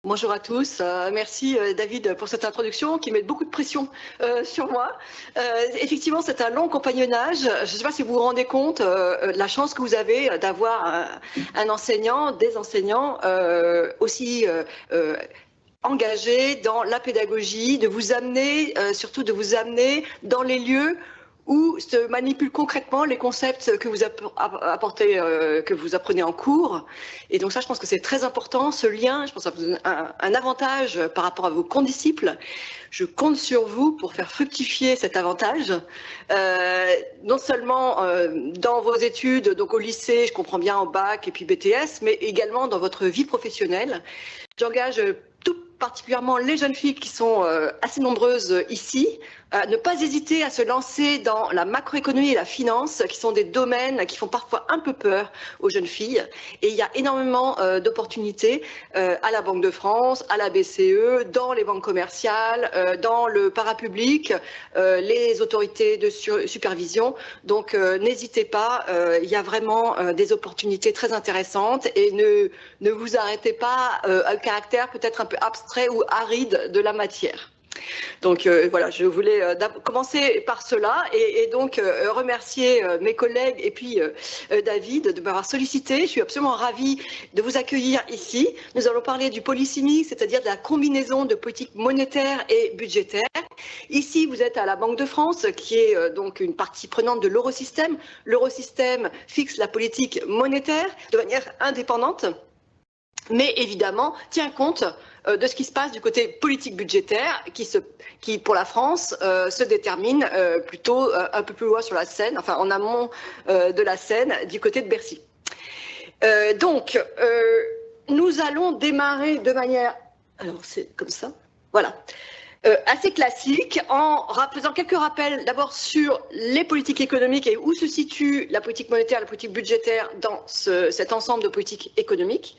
Bonjour à tous. Merci David pour cette introduction qui met beaucoup de pression sur moi. Effectivement, c'est un long compagnonnage. Je ne sais pas si vous vous rendez compte de la chance que vous avez d'avoir un enseignant, des enseignants aussi engagés dans la pédagogie, de vous amener, surtout de vous amener dans les lieux où se manipulent concrètement les concepts que vous apportez, que vous apprenez en cours. Et donc ça, je pense que c'est très important, ce lien. Je pense que ça vous donne un avantage par rapport à vos condisciples. Je compte sur vous pour faire fructifier cet avantage, non seulement dans vos études, donc au lycée, je comprends bien en bac et puis BTS, mais également dans votre vie professionnelle. J'engage tout particulièrement les jeunes filles qui sont assez nombreuses ici, ne pas hésiter à se lancer dans la macroéconomie et la finance, qui sont des domaines qui font parfois un peu peur aux jeunes filles. Et il y a énormément d'opportunités à la Banque de France, à la BCE, dans les banques commerciales, dans le parapublic, les autorités de supervision. Donc n'hésitez pas, il y a vraiment des opportunités très intéressantes et ne vous arrêtez pas au caractère peut-être un peu abstrait ou aride de la matière. Donc voilà, je voulais commencer par cela et donc remercier mes collègues et puis David de m'avoir sollicité. Je suis absolument ravie de vous accueillir ici. Nous allons parler du policy mix, c'est-à-dire de la combinaison de politique monétaire et budgétaire. Ici, vous êtes à la Banque de France, qui est donc une partie prenante de l'eurosystème. L'eurosystème fixe la politique monétaire de manière indépendante, mais évidemment tient compte de ce qui se passe du côté politique budgétaire qui pour la France, se détermine plutôt un peu plus loin sur la Seine, enfin en amont de la Seine, du côté de Bercy. Donc, nous allons démarrer de manière... Alors, c'est comme ça, voilà. Assez classique, en faisant quelques rappels d'abord sur les politiques économiques et où se situe la politique monétaire et la politique budgétaire dans cet ensemble de politiques économiques.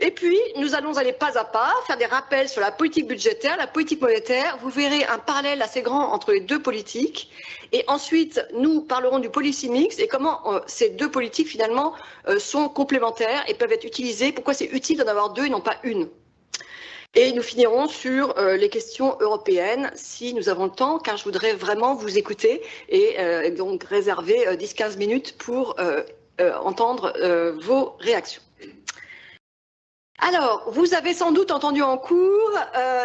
Et puis, nous allons aller pas à pas, faire des rappels sur la politique budgétaire, la politique monétaire. Vous verrez un parallèle assez grand entre les deux politiques. Et ensuite, nous parlerons du policy mix et comment ces deux politiques, finalement, sont complémentaires et peuvent être utilisées. Pourquoi c'est utile d'en avoir deux et non pas une. Et nous finirons sur les questions européennes, si nous avons le temps, car je voudrais vraiment vous écouter et donc réserver 10-15 minutes pour entendre vos réactions. Alors, vous avez sans doute entendu en cours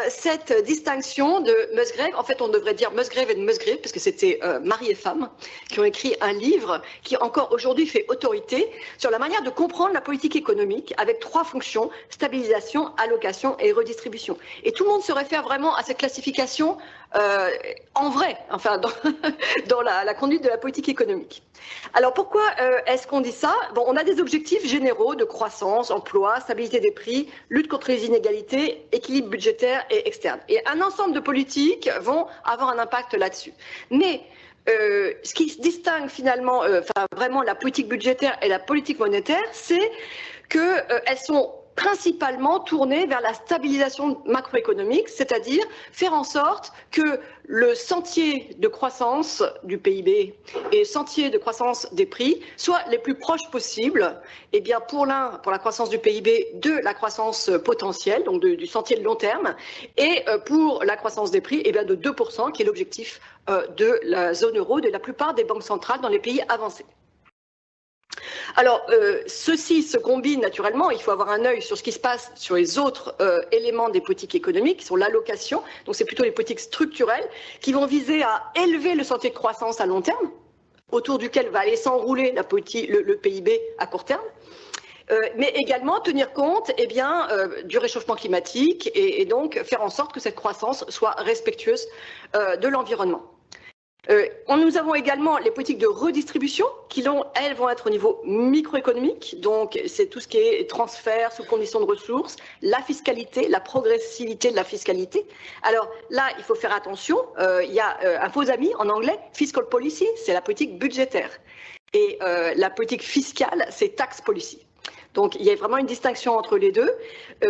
cette distinction de Musgrave. En fait, on devrait dire Musgrave et de Musgrave, parce que c'était mari et femme qui ont écrit un livre qui encore aujourd'hui fait autorité sur la manière de comprendre la politique économique avec trois fonctions, stabilisation, allocation et redistribution. Et tout le monde se réfère vraiment à cette classification en vrai, enfin dans la conduite de la politique économique. Alors pourquoi est-ce qu'on dit ça? Bon, on a des objectifs généraux de croissance, emploi, stabilité des prix, lutte contre les inégalités, équilibre budgétaire et externe. Et un ensemble de politiques vont avoir un impact là-dessus. Mais ce qui distingue finalement, vraiment la politique budgétaire et la politique monétaire, c'est qu'elles sont principalement tournées vers la stabilisation macroéconomique, c'est-à-dire faire en sorte que le sentier de croissance du PIB et le sentier de croissance des prix soient les plus proches possibles, et bien pour l'un, pour la croissance du PIB, de la croissance potentielle, donc du sentier de long terme, et pour la croissance des prix, et bien de 2%, qui est l'objectif de la zone euro, de la plupart des banques centrales dans les pays avancés. Alors, ceci se combine naturellement, il faut avoir un œil sur ce qui se passe sur les autres éléments des politiques économiques, qui sont l'allocation, donc c'est plutôt les politiques structurelles, qui vont viser à élever le sentier de croissance à long terme, autour duquel va aller s'enrouler le PIB à court terme, mais également tenir compte du réchauffement climatique et donc faire en sorte que cette croissance soit respectueuse de l'environnement. Nous avons également les politiques de redistribution qui, elles, vont être au niveau microéconomique, donc c'est tout ce qui est transfert sous conditions de ressources, la fiscalité, la progressivité de la fiscalité. Alors là, il faut faire attention, il y a un faux ami en anglais, fiscal policy, c'est la politique budgétaire, et la politique fiscale, c'est tax policy. Donc, il y a vraiment une distinction entre les deux.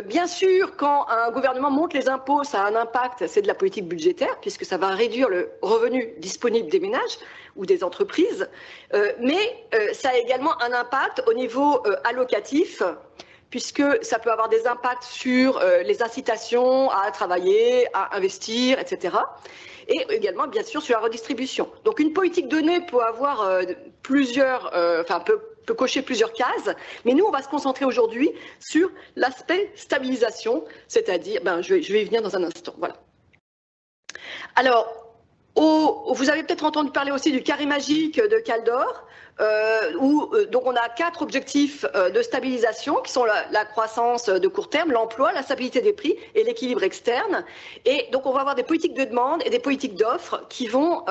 Bien sûr, quand un gouvernement monte les impôts, ça a un impact, c'est de la politique budgétaire, puisque ça va réduire le revenu disponible des ménages ou des entreprises. Mais ça a également un impact au niveau allocatif, puisque ça peut avoir des impacts sur les incitations à travailler, à investir, etc. Et également, bien sûr, sur la redistribution. Donc, une politique donnée peut avoir peut cocher plusieurs cases, mais nous, on va se concentrer aujourd'hui sur l'aspect stabilisation, c'est-à-dire, je vais y venir dans un instant. Voilà. Alors, vous avez peut-être entendu parler aussi du carré magique de Kaldor, où donc on a 4 objectifs de stabilisation qui sont la croissance de court terme, l'emploi, la stabilité des prix et l'équilibre externe. Et donc on va avoir des politiques de demande et des politiques d'offres qui vont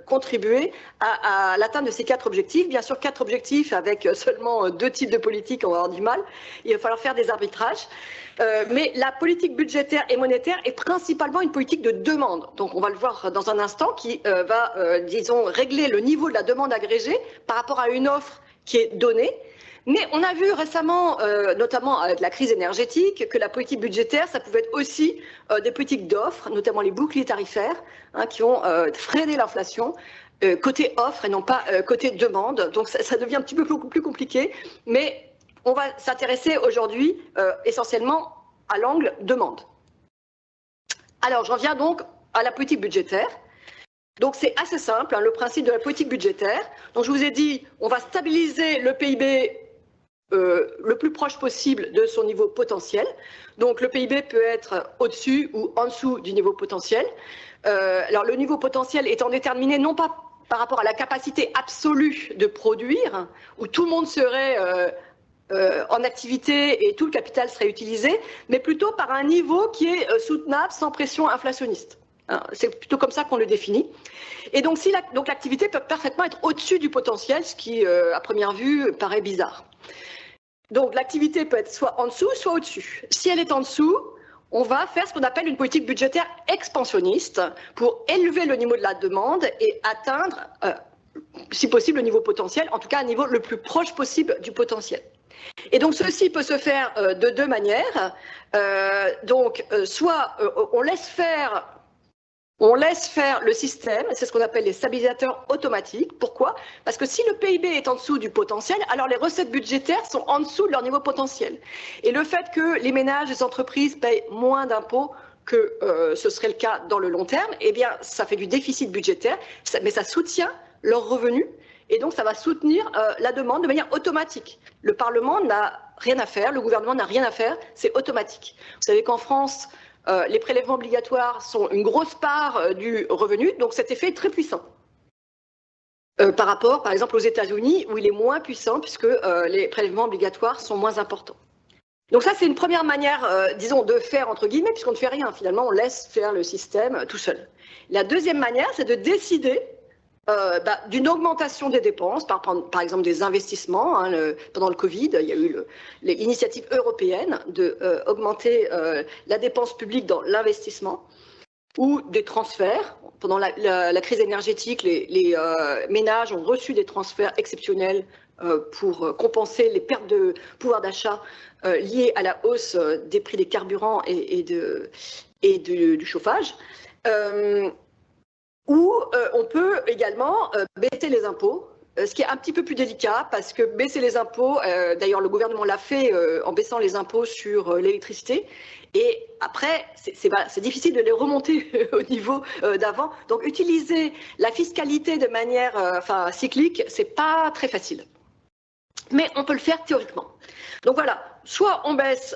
contribuer à l'atteinte de ces 4 objectifs. Bien sûr, 4 objectifs avec seulement 2 types de politiques, on va avoir du mal. Il va falloir faire des arbitrages. Mais la politique budgétaire et monétaire est principalement une politique de demande. Donc on va le voir dans un instant, qui va, disons, régler le niveau de la demande agrégée par rapport à une offre qui est donnée. Mais on a vu récemment, notamment avec la crise énergétique, que la politique budgétaire, ça pouvait être aussi des politiques d'offres, notamment les boucliers tarifaires, qui ont freiné l'inflation, côté offre et non pas côté demande. Donc ça devient un petit peu plus compliqué, mais on va s'intéresser aujourd'hui essentiellement à l'angle demande. Alors, j'en viens donc à la politique budgétaire. Donc, c'est assez simple, le principe de la politique budgétaire. Donc, je vous ai dit, on va stabiliser le PIB le plus proche possible de son niveau potentiel. Donc, le PIB peut être au-dessus ou en dessous du niveau potentiel. Alors, le niveau potentiel étant déterminé non pas par rapport à la capacité absolue de produire, où tout le monde serait en activité et tout le capital serait utilisé, mais plutôt par un niveau qui est soutenable sans pression inflationniste. C'est plutôt comme ça qu'on le définit. Et donc, l'activité peut parfaitement être au-dessus du potentiel, ce qui, à première vue, paraît bizarre. Donc, l'activité peut être soit en dessous, soit au-dessus. Si elle est en dessous, on va faire ce qu'on appelle une politique budgétaire expansionniste pour élever le niveau de la demande et atteindre, si possible, le niveau potentiel, en tout cas un niveau le plus proche possible du potentiel. Et donc, ceci peut se faire de 2 manières. Soit on laisse faire le système, c'est ce qu'on appelle les stabilisateurs automatiques. Pourquoi? Parce que si le PIB est en dessous du potentiel, alors les recettes budgétaires sont en dessous de leur niveau potentiel. Et le fait que les ménages, les entreprises payent moins d'impôts que ce serait le cas dans le long terme, eh bien, ça fait du déficit budgétaire, mais ça soutient leurs revenus. Et donc, ça va soutenir la demande de manière automatique. Le Parlement n'a rien à faire, le gouvernement n'a rien à faire, c'est automatique. Vous savez qu'en France, les prélèvements obligatoires sont une grosse part du revenu, donc cet effet est très puissant. Par rapport, par exemple, aux États-Unis, où il est moins puissant, puisque les prélèvements obligatoires sont moins importants. Donc ça, c'est une première manière, disons, de faire, entre guillemets, puisqu'on ne fait rien. Finalement, on laisse faire le système tout seul. La deuxième manière, c'est de décider d'une augmentation des dépenses, par exemple des investissements. Pendant le Covid, il y a eu l'initiative européenne d'augmenter la dépense publique dans l'investissement, ou des transferts. Pendant la crise énergétique, les ménages ont reçu des transferts exceptionnels pour compenser les pertes de pouvoir d'achat liées à la hausse des prix des carburants et du chauffage. Ou on peut également baisser les impôts, ce qui est un petit peu plus délicat, parce que baisser les impôts, d'ailleurs le gouvernement l'a fait en baissant les impôts sur l'électricité, et après c'est difficile de les remonter au niveau d'avant. Donc utiliser la fiscalité de manière cyclique, c'est pas très facile. Mais on peut le faire théoriquement. Donc voilà, soit on baisse,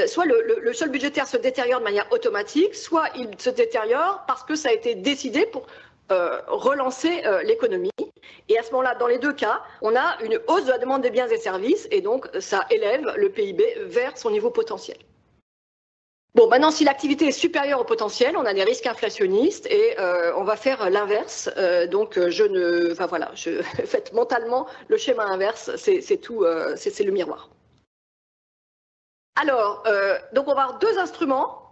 soit le sol budgétaire se détériore de manière automatique, soit il se détériore parce que ça a été décidé pour relancer l'économie. Et à ce moment-là, dans les 2 cas, on a une hausse de la demande des biens et services, et donc ça élève le PIB vers son niveau potentiel. Bon, maintenant, si l'activité est supérieure au potentiel, on a des risques inflationnistes et on va faire l'inverse. Donc, faites mentalement le schéma inverse, c'est tout, c'est le miroir. Alors, donc on va avoir 2 instruments.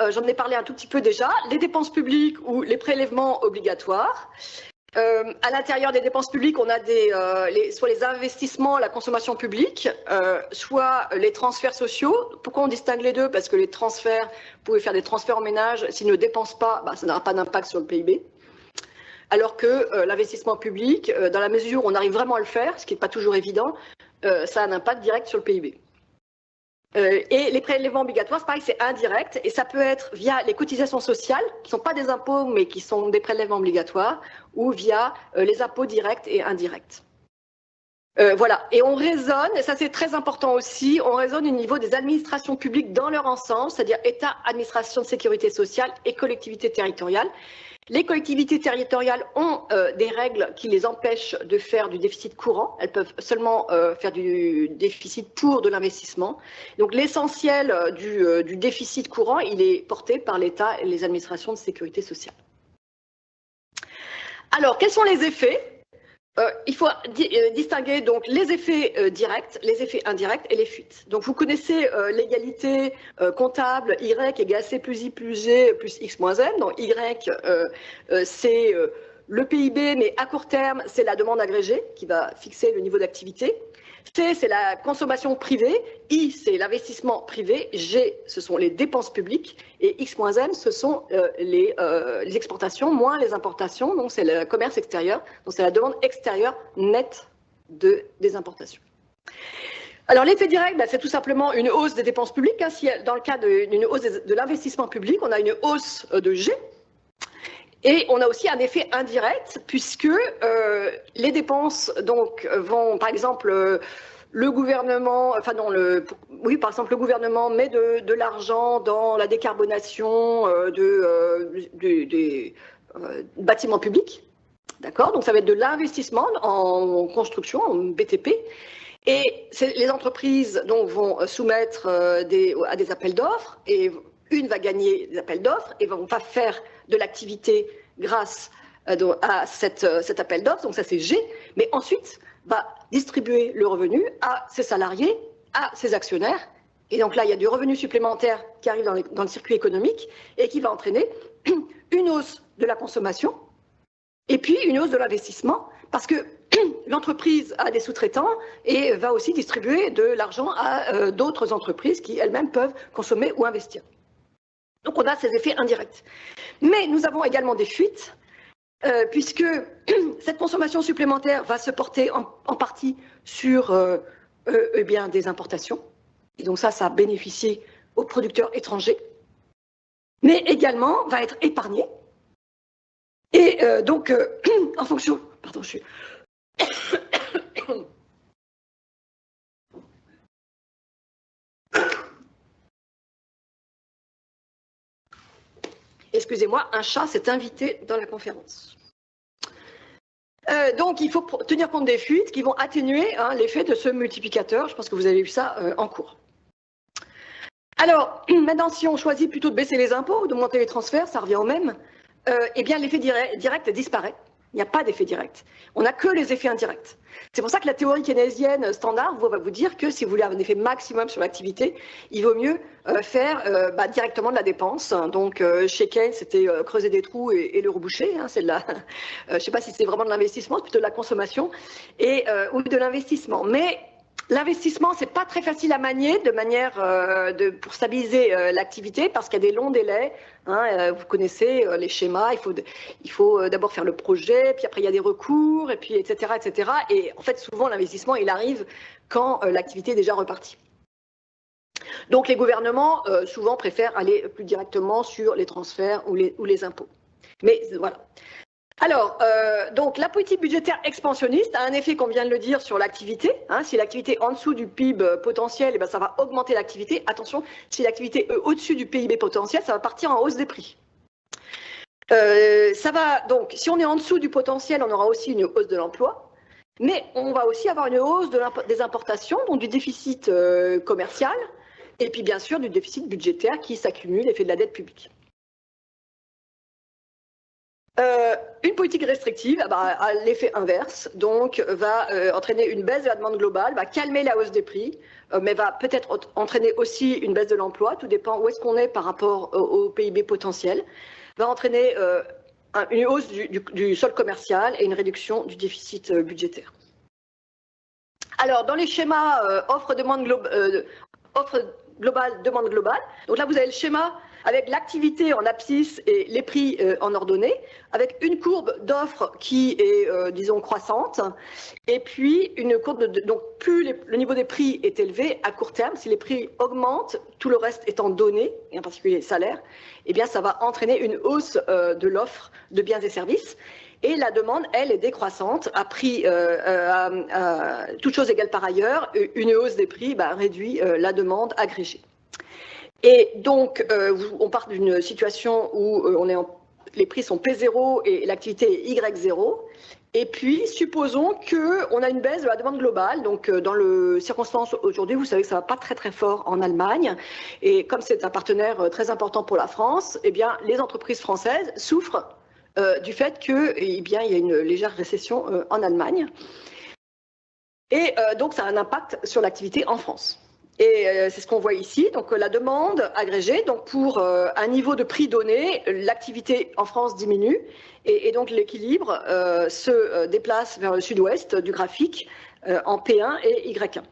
J'en ai parlé un tout petit peu déjà, les dépenses publiques ou les prélèvements obligatoires. À l'intérieur des dépenses publiques, on a soit les investissements, la consommation publique, soit les transferts sociaux. Pourquoi on distingue les deux? Parce que les transferts, vous pouvez faire des transferts en ménage, s'ils ne dépensent pas, ça n'aura pas d'impact sur le PIB. Alors que l'investissement public, dans la mesure où on arrive vraiment à le faire, ce qui n'est pas toujours évident, ça a un impact direct sur le PIB. Et les prélèvements obligatoires, c'est pareil, c'est indirect, et ça peut être via les cotisations sociales, qui ne sont pas des impôts, mais qui sont des prélèvements obligatoires, ou via les impôts directs et indirects. Voilà, et on raisonne, et ça c'est très important aussi, on raisonne au niveau des administrations publiques dans leur ensemble, c'est-à-dire État, administration de sécurité sociale et collectivités territoriales. Les collectivités territoriales ont des règles qui les empêchent de faire du déficit courant. Elles peuvent seulement faire du déficit pour de l'investissement. Donc l'essentiel du déficit courant, il est porté par l'État et les administrations de sécurité sociale. Alors, quels sont les effets ? Il faut distinguer donc les effets directs, les effets indirects et les fuites. Donc vous connaissez l'égalité comptable Y égale C plus I plus G plus X moins N. Donc Y c'est le PIB, mais à court terme c'est la demande agrégée qui va fixer le niveau d'activité. C, c'est la consommation privée, I, c'est l'investissement privé, G, ce sont les dépenses publiques, et X moins N, ce sont les exportations moins les importations, donc c'est le commerce extérieur, donc c'est la demande extérieure nette des importations. Alors l'effet direct, c'est tout simplement une hausse des dépenses publiques. Hein, si dans le cas d'une hausse de l'investissement public, on a une hausse de G. Et on a aussi un effet indirect, puisque les dépenses donc, vont, par exemple, le gouvernement, enfin non, par exemple, le gouvernement met de l'argent dans la décarbonation des bâtiments publics, d'accord ? Donc ça va être de l'investissement en construction, en BTP. Et les entreprises donc, vont soumettre à des appels d'offres, et une va gagner des appels d'offres et vont pas faire de l'activité grâce à cet appel d'offres, donc ça c'est G, mais ensuite va distribuer le revenu à ses salariés, à ses actionnaire, et donc là il y a du revenu supplémentaire qui arrive dans le circuit économique et qui va entraîner une hausse de la consommation et puis une hausse de l'investissement, parce que l'entreprise a des sous-traitants et va aussi distribuer de l'argent à d'autres entreprises qui elles-mêmes peuvent consommer ou investir. Donc on a ces effets indirects. Mais nous avons également des fuites, puisque cette consommation supplémentaire va se porter en partie sur des importations. Et donc ça a bénéficié aux producteurs étrangers, mais également va être épargné. Et donc, en fonction... Pardon, je suis... Excusez-moi, un chat s'est invité dans la conférence. Donc, il faut tenir compte des fuites qui vont atténuer l'effet de ce multiplicateur. Je pense que vous avez vu ça en cours. Alors, maintenant, si on choisit plutôt de baisser les impôts ou d'augmenter les transferts, ça revient au même, eh bien, l'effet direct disparaît. Il n'y a pas d'effet direct. On n'a que les effets indirects. C'est pour ça que la théorie keynésienne standard va vous dire que si vous voulez avoir un effet maximum sur l'activité, il vaut mieux faire directement de la dépense. Donc chez Keynes, c'était creuser des trous et le reboucher. Hein, c'est de la, je ne sais pas si c'est vraiment de l'investissement, c'est plutôt de la consommation ou de l'investissement. Mais l'investissement, c'est pas très facile à manier de manière pour stabiliser l'activité parce qu'il y a des longs délais. Hein, vous connaissez les schémas. Il faut d'abord faire le projet, puis après il y a des recours, et puis etc. etc. Et en fait, souvent l'investissement il arrive quand l'activité est déjà repartie. Donc les gouvernements souvent préfèrent aller plus directement sur les transferts ou les impôts. Mais voilà. Alors, donc la politique budgétaire expansionniste a un effet, comme vient de le dire, sur l'activité. Hein, si l'activité est en dessous du PIB potentiel, eh bien, ça va augmenter l'activité. Attention, si l'activité est au-dessus du PIB potentiel, ça va partir en hausse des prix. Ça va donc, si on est en dessous du potentiel, on aura aussi une hausse de l'emploi, mais on va aussi avoir une hausse des importations, donc du déficit commercial, et puis bien sûr du déficit budgétaire qui s'accumule et fait de la dette publique. Une politique restrictive a l'effet inverse, donc va entraîner une baisse de la demande globale, va calmer la hausse des prix, mais va peut-être entraîner aussi une baisse de l'emploi, tout dépend où est-ce qu'on est par rapport au PIB potentiel, va entraîner une hausse du solde commercial et une réduction du déficit budgétaire. Alors, dans les schémas offre globale, demande globale. Donc là, vous avez le schéma avec l'activité en abscisse et les prix en ordonnée, avec une courbe d'offres qui est, disons, croissante, et puis une courbe donc plus le niveau des prix est élevé à court terme, si les prix augmentent, tout le reste étant donné, et en particulier les salaires, eh bien ça va entraîner une hausse de l'offre de biens et services. Et la demande, elle, est décroissante, à prix, toute chose égale par ailleurs, une hausse des prix réduit la demande agrégée. Et donc, on part d'une situation où les prix sont P0 et l'activité est Y0. Et puis, supposons qu'on a une baisse de la demande globale. Donc, dans les circonstances aujourd'hui, vous savez que ça ne va pas très très fort en Allemagne. Et comme c'est un partenaire très important pour la France, eh bien, les entreprises françaises souffrent du fait qu'il y a une légère récession en Allemagne. Et donc, ça a un impact sur l'activité en France. Et c'est ce qu'on voit ici, donc la demande agrégée, donc pour un niveau de prix donné, l'activité en France diminue et donc l'équilibre se déplace vers le sud-ouest du graphique en P1 et Y1.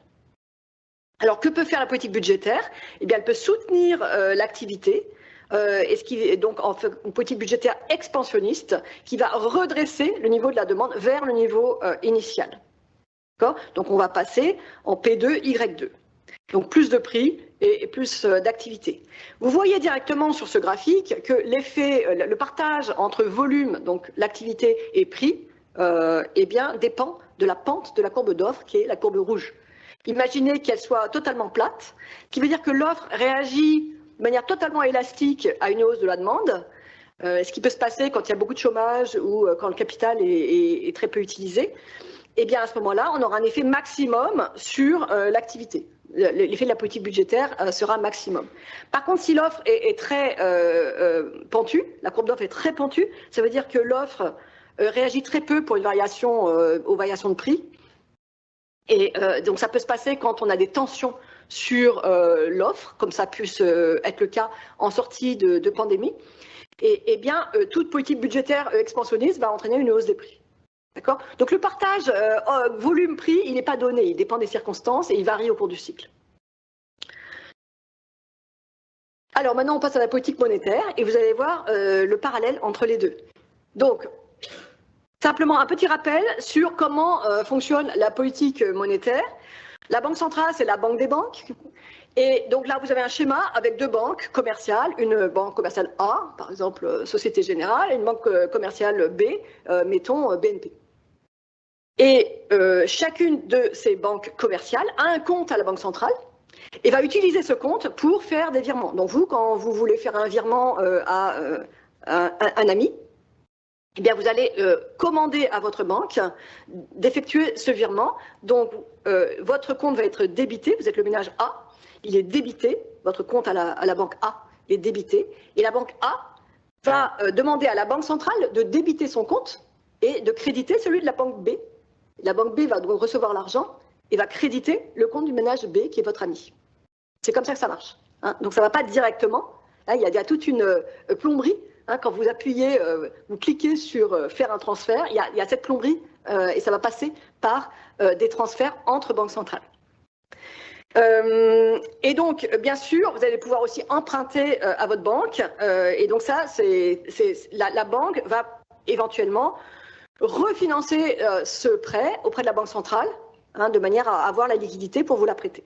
Alors que peut faire la politique budgétaire? Eh bien, elle peut soutenir l'activité, et ce qui est donc en fait une politique budgétaire expansionniste qui va redresser le niveau de la demande vers le niveau initial. Donc on va passer en P2, Y2. Donc plus de prix et plus d'activité. Vous voyez directement sur ce graphique que l'effet, le partage entre volume, donc l'activité et prix, eh bien, dépend de la pente de la courbe d'offre qui est la courbe rouge. Imaginez qu'elle soit totalement plate, ce qui veut dire que l'offre réagit de manière totalement élastique à une hausse de la demande, ce qui peut se passer quand il y a beaucoup de chômage ou quand le capital est très peu utilisé. Eh bien, à ce moment-là, on aura un effet maximum sur l'activité. L'effet de la politique budgétaire sera maximum. Par contre, si l'offre est très pentue, la courbe d'offre est très pentue, ça veut dire que l'offre réagit très peu pour une variation, aux variations de prix. Et donc, ça peut se passer quand on a des tensions sur l'offre, comme ça a pu être le cas en sortie de pandémie. Et bien, toute politique budgétaire expansionniste va entraîner une hausse des prix. D'accord ? Donc le partage volume-prix, il n'est pas donné, il dépend des circonstances et il varie au cours du cycle. Alors maintenant, on passe à la politique monétaire et vous allez voir le parallèle entre les deux. Donc, simplement un petit rappel sur comment fonctionne la politique monétaire. La Banque centrale, c'est la banque des banques. Et donc là, vous avez un schéma avec deux banques commerciales, une banque commerciale A, par exemple Société Générale, et une banque commerciale B, mettons BNP. Et chacune de ces banques commerciales a un compte à la Banque centrale et va utiliser ce compte pour faire des virements. Donc vous, quand vous voulez faire un virement à un ami, eh bien vous allez commander à votre banque d'effectuer ce virement. Donc votre compte va être débité, vous êtes le ménage A, il est débité, votre compte à la banque A est débité, et la banque A va demander à la Banque centrale de débiter son compte et de créditer celui de la banque B. La banque B va donc recevoir l'argent et va créditer le compte du ménage B qui est votre ami. C'est comme ça que ça marche. Hein. Donc ça ne va pas directement. Là, il y a toute une plomberie. Hein, quand vous appuyez, vous cliquez sur faire un transfert, il y a cette plomberie et ça va passer par des transferts entre banques centrales. Et donc, bien sûr, vous allez pouvoir aussi emprunter à votre banque. Et donc ça, la banque va éventuellement refinancer ce prêt auprès de la Banque centrale, hein, de manière à avoir la liquidité pour vous la prêter.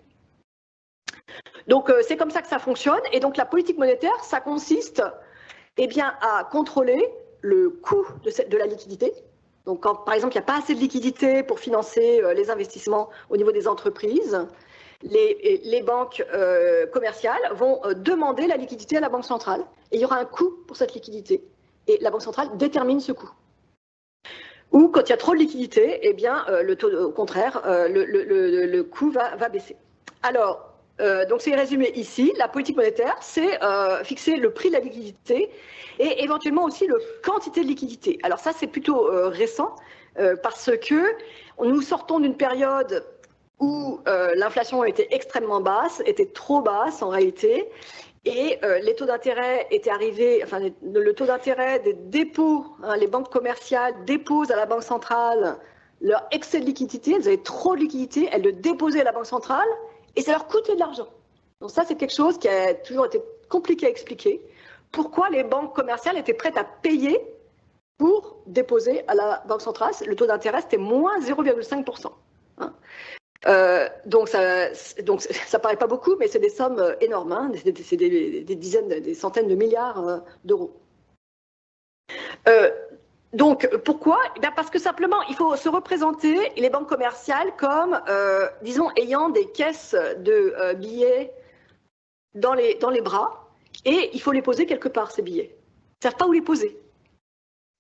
Donc c'est comme ça que ça fonctionne. Et donc la politique monétaire, ça consiste bien, à contrôler le coût de la liquidité. Donc quand, par exemple, il n'y a pas assez de liquidité pour financer les investissements au niveau des entreprises, les banques commerciales vont demander la liquidité à la Banque centrale. Et il y aura un coût pour cette liquidité. Et la Banque centrale détermine ce coût. Ou quand il y a trop de liquidité, eh bien, le taux, au contraire, le coût va baisser. Alors, donc c'est résumé ici. La politique monétaire, c'est fixer le prix de la liquidité et éventuellement aussi la quantité de liquidité. Alors ça, c'est plutôt récent parce que nous sortons d'une période où l'inflation était extrêmement basse, était trop basse en réalité, et les taux d'intérêt étaient arrivés, enfin le taux d'intérêt des dépôts, hein, les banques commerciales déposent à la Banque centrale leur excès de liquidité, elles avaient trop de liquidité, elles le déposaient à la Banque centrale et ça leur coûtait de l'argent. Donc ça, c'est quelque chose qui a toujours été compliqué à expliquer. Pourquoi les banques commerciales étaient prêtes à payer pour déposer à la Banque centrale? Le taux d'intérêt, c'était moins 0,5%. Hein. Donc ça paraît pas beaucoup, mais c'est des sommes énormes. Hein. C'est des dizaines, des centaines de milliards d'euros. Donc, pourquoi? Parce que simplement, il faut se représenter les banques commerciales comme, disons, ayant des caisses de billets dans les bras, et il faut les poser quelque part, ces billets. Ils ne savent pas où les poser.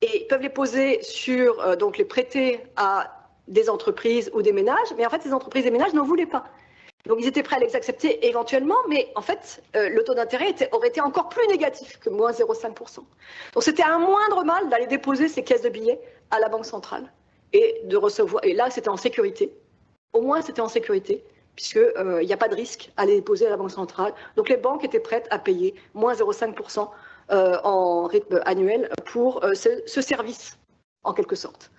Et ils peuvent les poser sur, donc les prêter à des entreprises ou des ménages, mais en fait, ces entreprises et ménages n'en voulaient pas. Donc, ils étaient prêts à les accepter éventuellement, mais en fait, le taux d'intérêt aurait été encore plus négatif que moins 0,5%. Donc, c'était un moindre mal d'aller déposer ces caisses de billets à la Banque centrale et de recevoir. Et là, c'était en sécurité. Au moins, c'était en sécurité, puisqu'il n'y a pas de risque à les déposer à la Banque centrale. Donc, les banques étaient prêtes à payer moins 0,5% en rythme annuel pour ce service, en quelque sorte.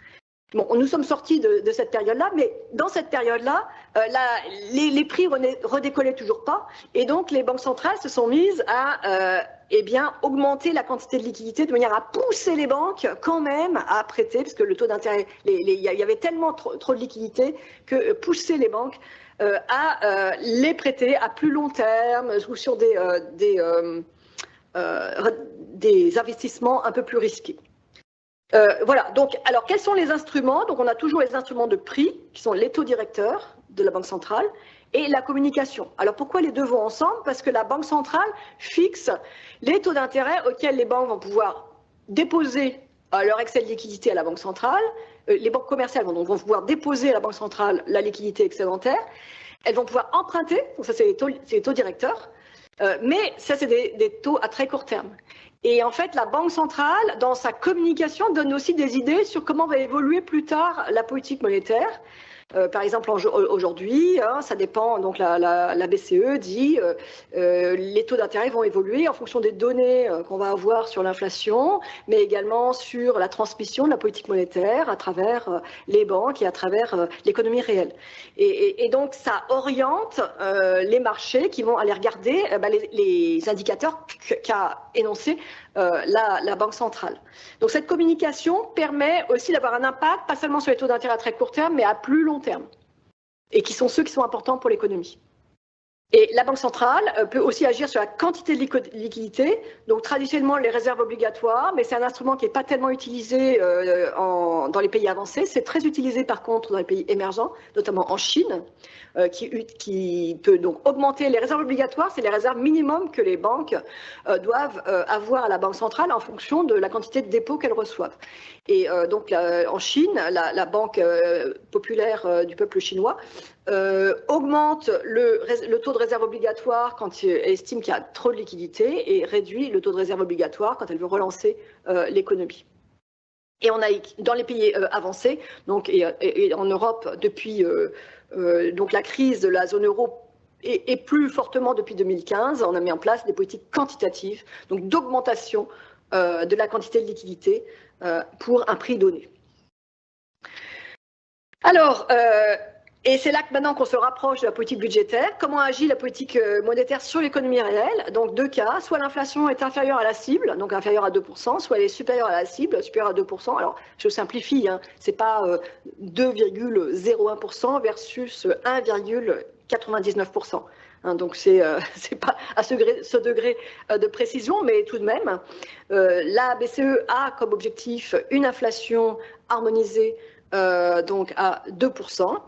Bon, nous sommes sortis de cette période-là, mais dans cette période-là, les prix redécollaient toujours pas, et donc les banques centrales se sont mises à augmenter la quantité de liquidité de manière à pousser les banques quand même à prêter, parce que le taux d'intérêt, il y avait tellement trop de liquidité que pousser les banques à les prêter à plus long terme ou sur des investissements un peu plus risqués. Voilà, donc, alors quels sont les instruments? Donc on a toujours les instruments de prix, qui sont les taux directeurs de la Banque centrale, et la communication. Alors pourquoi les deux vont ensemble? Parce que la Banque centrale fixe les taux d'intérêt auxquels les banques vont pouvoir déposer leur excès de liquidité à la Banque centrale. Les banques commerciales vont pouvoir déposer à la Banque centrale la liquidité excédentaire. Elles vont pouvoir emprunter, donc ça c'est les taux directeurs, mais ça c'est des taux à très court terme. Et en fait, la Banque centrale, dans sa communication, donne aussi des idées sur comment va évoluer plus tard la politique monétaire. Par exemple, aujourd'hui, ça dépend, donc la BCE dit les taux d'intérêt vont évoluer en fonction des données qu'on va avoir sur l'inflation, mais également sur la transmission de la politique monétaire à travers les banques et à travers l'économie réelle. Et donc, ça oriente les marchés qui vont aller regarder les indicateurs qu'a énoncés la Banque centrale. Donc cette communication permet aussi d'avoir un impact, pas seulement sur les taux d'intérêt à très court terme, mais à plus long terme, et qui sont ceux qui sont importants pour l'économie. Et la Banque centrale peut aussi agir sur la quantité de liquidité, donc traditionnellement les réserves obligatoires, mais c'est un instrument qui n'est pas tellement utilisé dans les pays avancés. C'est très utilisé par contre dans les pays émergents, notamment en Chine, qui peut donc augmenter les réserves obligatoires. C'est les réserves minimum que les banques doivent avoir à la Banque centrale en fonction de la quantité de dépôts qu'elles reçoivent. Et donc en Chine, la Banque populaire du peuple chinois augmente le taux de réserve obligatoire quand elle estime qu'il y a trop de liquidités et réduit le taux de réserve obligatoire quand elle veut relancer l'économie. Et on a dans les pays avancés, donc et en Europe depuis donc la crise de la zone euro et plus fortement depuis 2015, on a mis en place des politiques quantitatives, donc d'augmentation de la quantité de liquidité pour un prix donné. Alors, et c'est là que maintenant qu'on se rapproche de la politique budgétaire. Comment agit la politique monétaire sur l'économie réelle? Donc deux cas, soit l'inflation est inférieure à la cible, donc inférieure à 2%, soit elle est supérieure à la cible, supérieure à 2%. Alors je simplifie, hein, c'est pas 2,01% versus 1,99%. Hein, donc c'est pas à ce degré de précision, mais tout de même, la BCE a comme objectif une inflation harmonisée donc à 2%.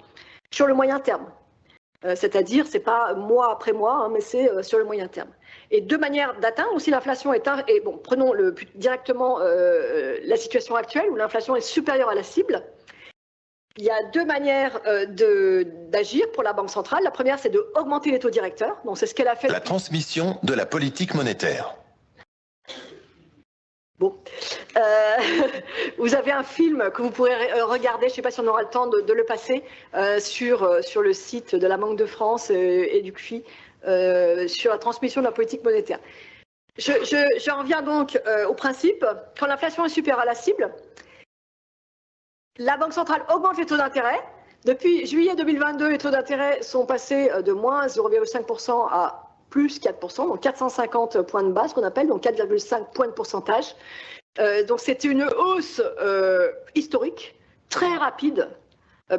Sur le moyen terme, c'est-à-dire c'est pas mois après mois, hein, mais c'est sur le moyen terme. Et deux manières d'atteindre aussi l'inflation bon, prenons directement la situation actuelle où l'inflation est supérieure à la cible. Il y a deux manières d'agir pour la Banque centrale. La première, c'est d'augmenter les taux directeurs. Donc c'est ce qu'elle a fait. La transmission de la politique monétaire. Bon, vous avez un film que vous pourrez regarder, je ne sais pas si on aura le temps de le passer, sur le site de la Banque de France et du CFI, sur la transmission de la politique monétaire. Je reviens donc au principe, quand l'inflation est supérieure à la cible, la Banque centrale augmente les taux d'intérêt. Depuis juillet 2022, les taux d'intérêt sont passés de moins 0,5% à plus 4%, donc 450 points de base qu'on appelle, donc 4,5 points de pourcentage. Donc c'était une hausse historique, très rapide,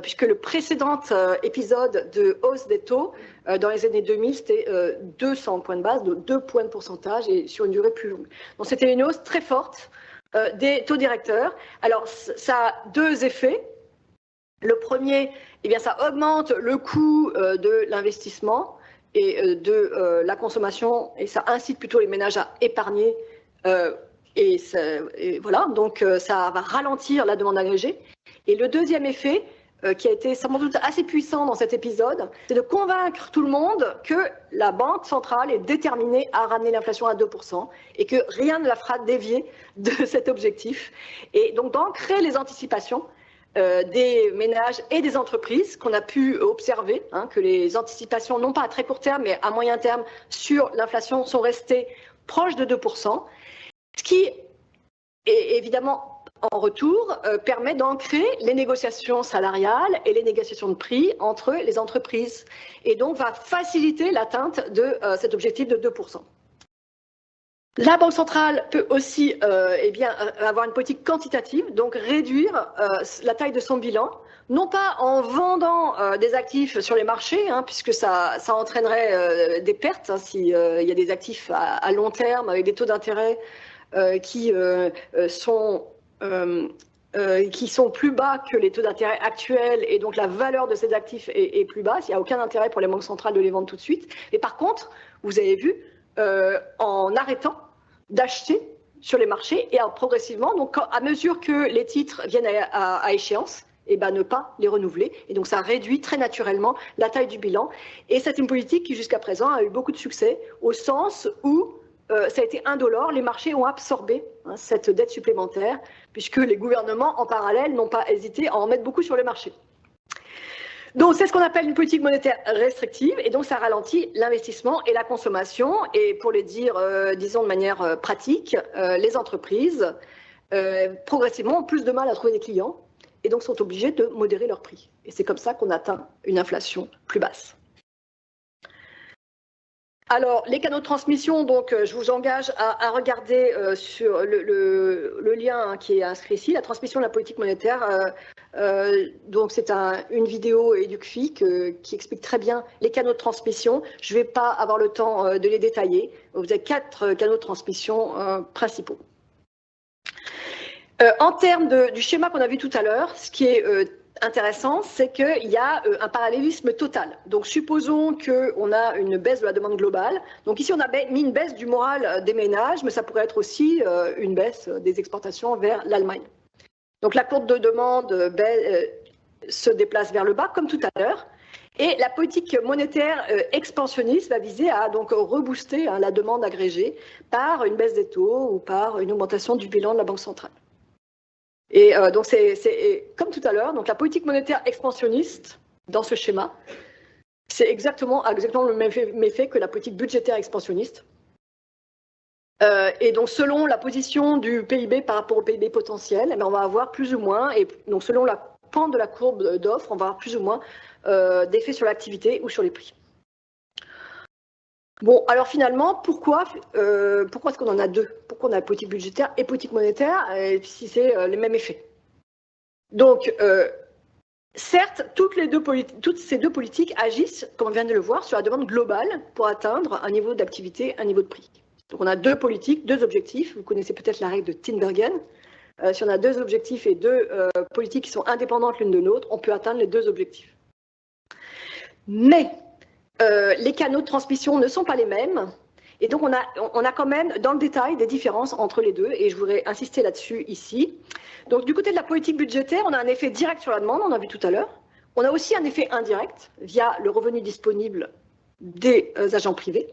puisque le précédent épisode de hausse des taux dans les années 2000, c'était 200 points de base, de 2 points de pourcentage et sur une durée plus longue. Donc c'était une hausse très forte des taux directeurs. Alors ça a deux effets. Le premier, eh bien, ça augmente le coût de l'investissement et de la consommation et ça incite plutôt les ménages à épargner. Et voilà, donc ça va ralentir la demande agrégée. Et le deuxième effet, qui a été sans doute assez puissant dans cet épisode, c'est de convaincre tout le monde que la Banque centrale est déterminée à ramener l'inflation à 2% et que rien ne la fera dévier de cet objectif. Et donc d'ancrer les anticipations des ménages et des entreprises qu'on a pu observer, hein, que les anticipations, non pas à très court terme, mais à moyen terme, sur l'inflation sont restées proches de 2%, ce qui est évidemment en retour permet d'ancrer les négociations salariales et les négociations de prix entre les entreprises et donc va faciliter l'atteinte de cet objectif de 2%. La Banque centrale peut aussi avoir une politique quantitative, donc réduire la taille de son bilan, non pas en vendant des actifs sur les marchés, hein, puisque ça entraînerait des pertes hein, s'il y a des actifs à long terme avec des taux d'intérêt qui sont plus bas que les taux d'intérêt actuels et donc la valeur de ces actifs est plus basse. Il n'y a aucun intérêt pour les banques centrales de les vendre tout de suite. Mais par contre, vous avez vu, en arrêtant d'acheter sur les marchés et progressivement, donc à mesure que les titres viennent à échéance, et ben ne pas les renouveler. Et donc ça réduit très naturellement la taille du bilan. Et c'est une politique qui jusqu'à présent a eu beaucoup de succès au sens où ça a été indolore, les marchés ont absorbé hein, cette dette supplémentaire puisque les gouvernements en parallèle n'ont pas hésité à en mettre beaucoup sur les marchés. Donc c'est ce qu'on appelle une politique monétaire restrictive et donc ça ralentit l'investissement et la consommation et pour les dire, disons de manière pratique, les entreprises progressivement ont plus de mal à trouver des clients et donc sont obligées de modérer leurs prix. Et c'est comme ça qu'on atteint une inflation plus basse. Alors, les canaux de transmission, donc je vous engage à regarder sur le lien hein, qui est inscrit ici, la transmission de la politique monétaire. Donc, c'est une vidéo EducFI qui explique très bien les canaux de transmission. Je ne vais pas avoir le temps de les détailler. Vous avez 4 canaux de transmission principaux. En termes du schéma qu'on a vu tout à l'heure, ce qui est intéressant, c'est qu'il y a un parallélisme total. Donc, supposons qu'on a une baisse de la demande globale. Donc, ici, on a mis une baisse du moral des ménages, mais ça pourrait être aussi une baisse des exportations vers l'Allemagne. Donc, la courbe de demande se déplace vers le bas, comme tout à l'heure. Et la politique monétaire expansionniste va viser à donc rebooster hein, la demande agrégée par une baisse des taux ou par une augmentation du bilan de la Banque centrale. Et donc, c'est comme tout à l'heure, donc la politique monétaire expansionniste, dans ce schéma, c'est exactement le même effet que la politique budgétaire expansionniste. Et donc, selon la position du PIB par rapport au PIB potentiel, on va avoir plus ou moins, et donc selon la pente de la courbe d'offres, on va avoir plus ou moins d'effet sur l'activité ou sur les prix. Bon, alors finalement, pourquoi est-ce qu'on en a deux? Pourquoi on a politique budgétaire et politique monétaire si c'est les mêmes effets? Donc, certes, toutes ces deux politiques agissent, comme on vient de le voir, sur la demande globale pour atteindre un niveau d'activité, un niveau de prix. Donc, on a deux politiques, deux objectifs. Vous connaissez peut-être la règle de Tinbergen. Si on a deux objectifs et deux politiques qui sont indépendantes l'une de l'autre, on peut atteindre les deux objectifs. Mais les canaux de transmission ne sont pas les mêmes. Et donc, on a quand même, dans le détail, des différences entre les deux. Et je voudrais insister là-dessus ici. Donc, du côté de la politique budgétaire, on a un effet direct sur la demande, on a vu tout à l'heure. On a aussi un effet indirect via le revenu disponible des agents privés.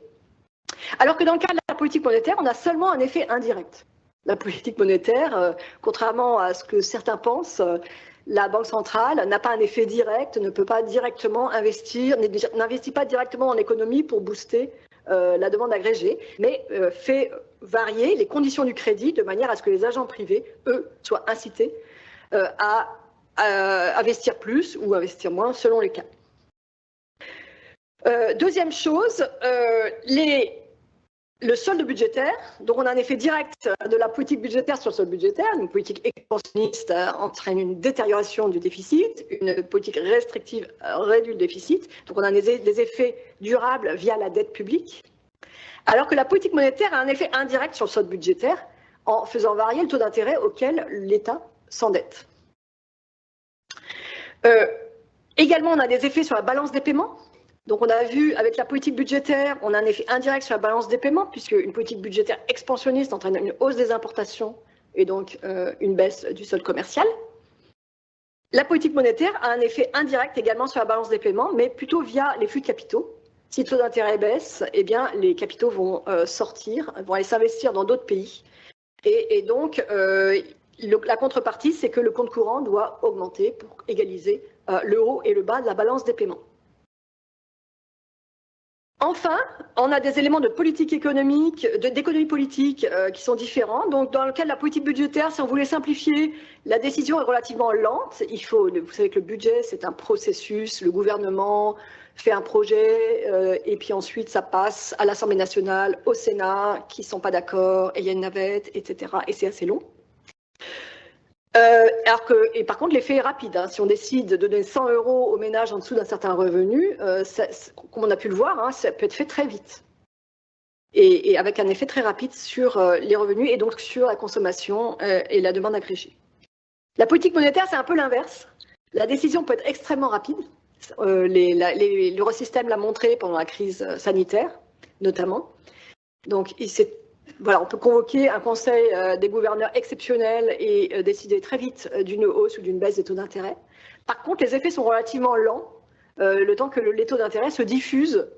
Alors que dans le cas de la politique monétaire, on a seulement un effet indirect. La politique monétaire, contrairement à ce que certains pensent, la Banque centrale n'a pas un effet direct, ne peut pas directement investir, n'investit pas directement en économie pour booster la demande agrégée, mais fait varier les conditions du crédit de manière à ce que les agents privés, eux, soient incités à investir plus ou investir moins selon les cas. Deuxième chose, le solde budgétaire. Donc on a un effet direct de la politique budgétaire sur le solde budgétaire. Une politique expansionniste entraîne une détérioration du déficit, une politique restrictive réduit le déficit. Donc on a des effets durables via la dette publique. Alors que la politique monétaire a un effet indirect sur le solde budgétaire en faisant varier le taux d'intérêt auquel l'État s'endette. Également, on a des effets sur la balance des paiements. Donc on a vu avec la politique budgétaire, on a un effet indirect sur la balance des paiements, puisque une politique budgétaire expansionniste entraîne une hausse des importations et donc une baisse du solde commercial. La politique monétaire a un effet indirect également sur la balance des paiements, mais plutôt via les flux de capitaux. Si le taux d'intérêt baisse, eh bien, les capitaux vont sortir, vont aller s'investir dans d'autres pays. Et donc, la contrepartie, c'est que le compte courant doit augmenter pour égaliser le haut et le bas de la balance des paiements. Enfin, on a des éléments de politique économique, d'économie politique qui sont différents. Donc, dans le cas de la politique budgétaire, si on voulait simplifier, la décision est relativement lente. Vous savez que le budget, c'est un processus. Le gouvernement fait un projet et puis ensuite, ça passe à l'Assemblée nationale, au Sénat, qui ne sont pas d'accord, et il y a une navette, etc. Et c'est assez long. Et par contre, l'effet est rapide. Hein. Si on décide de donner 100 € aux ménages en dessous d'un certain revenu, comme on a pu le voir, hein, ça peut être fait très vite. Et avec un effet très rapide sur les revenus et donc sur la consommation et la demande agrégée. La politique monétaire, c'est un peu l'inverse. La décision peut être extrêmement rapide. L'Eurosystème l'a montré pendant la crise sanitaire, notamment. Donc, voilà, on peut convoquer un conseil des gouverneurs exceptionnel et décider très vite d'une hausse ou d'une baisse des taux d'intérêt. Par contre, les effets sont relativement lents, le temps que les taux d'intérêt se diffusent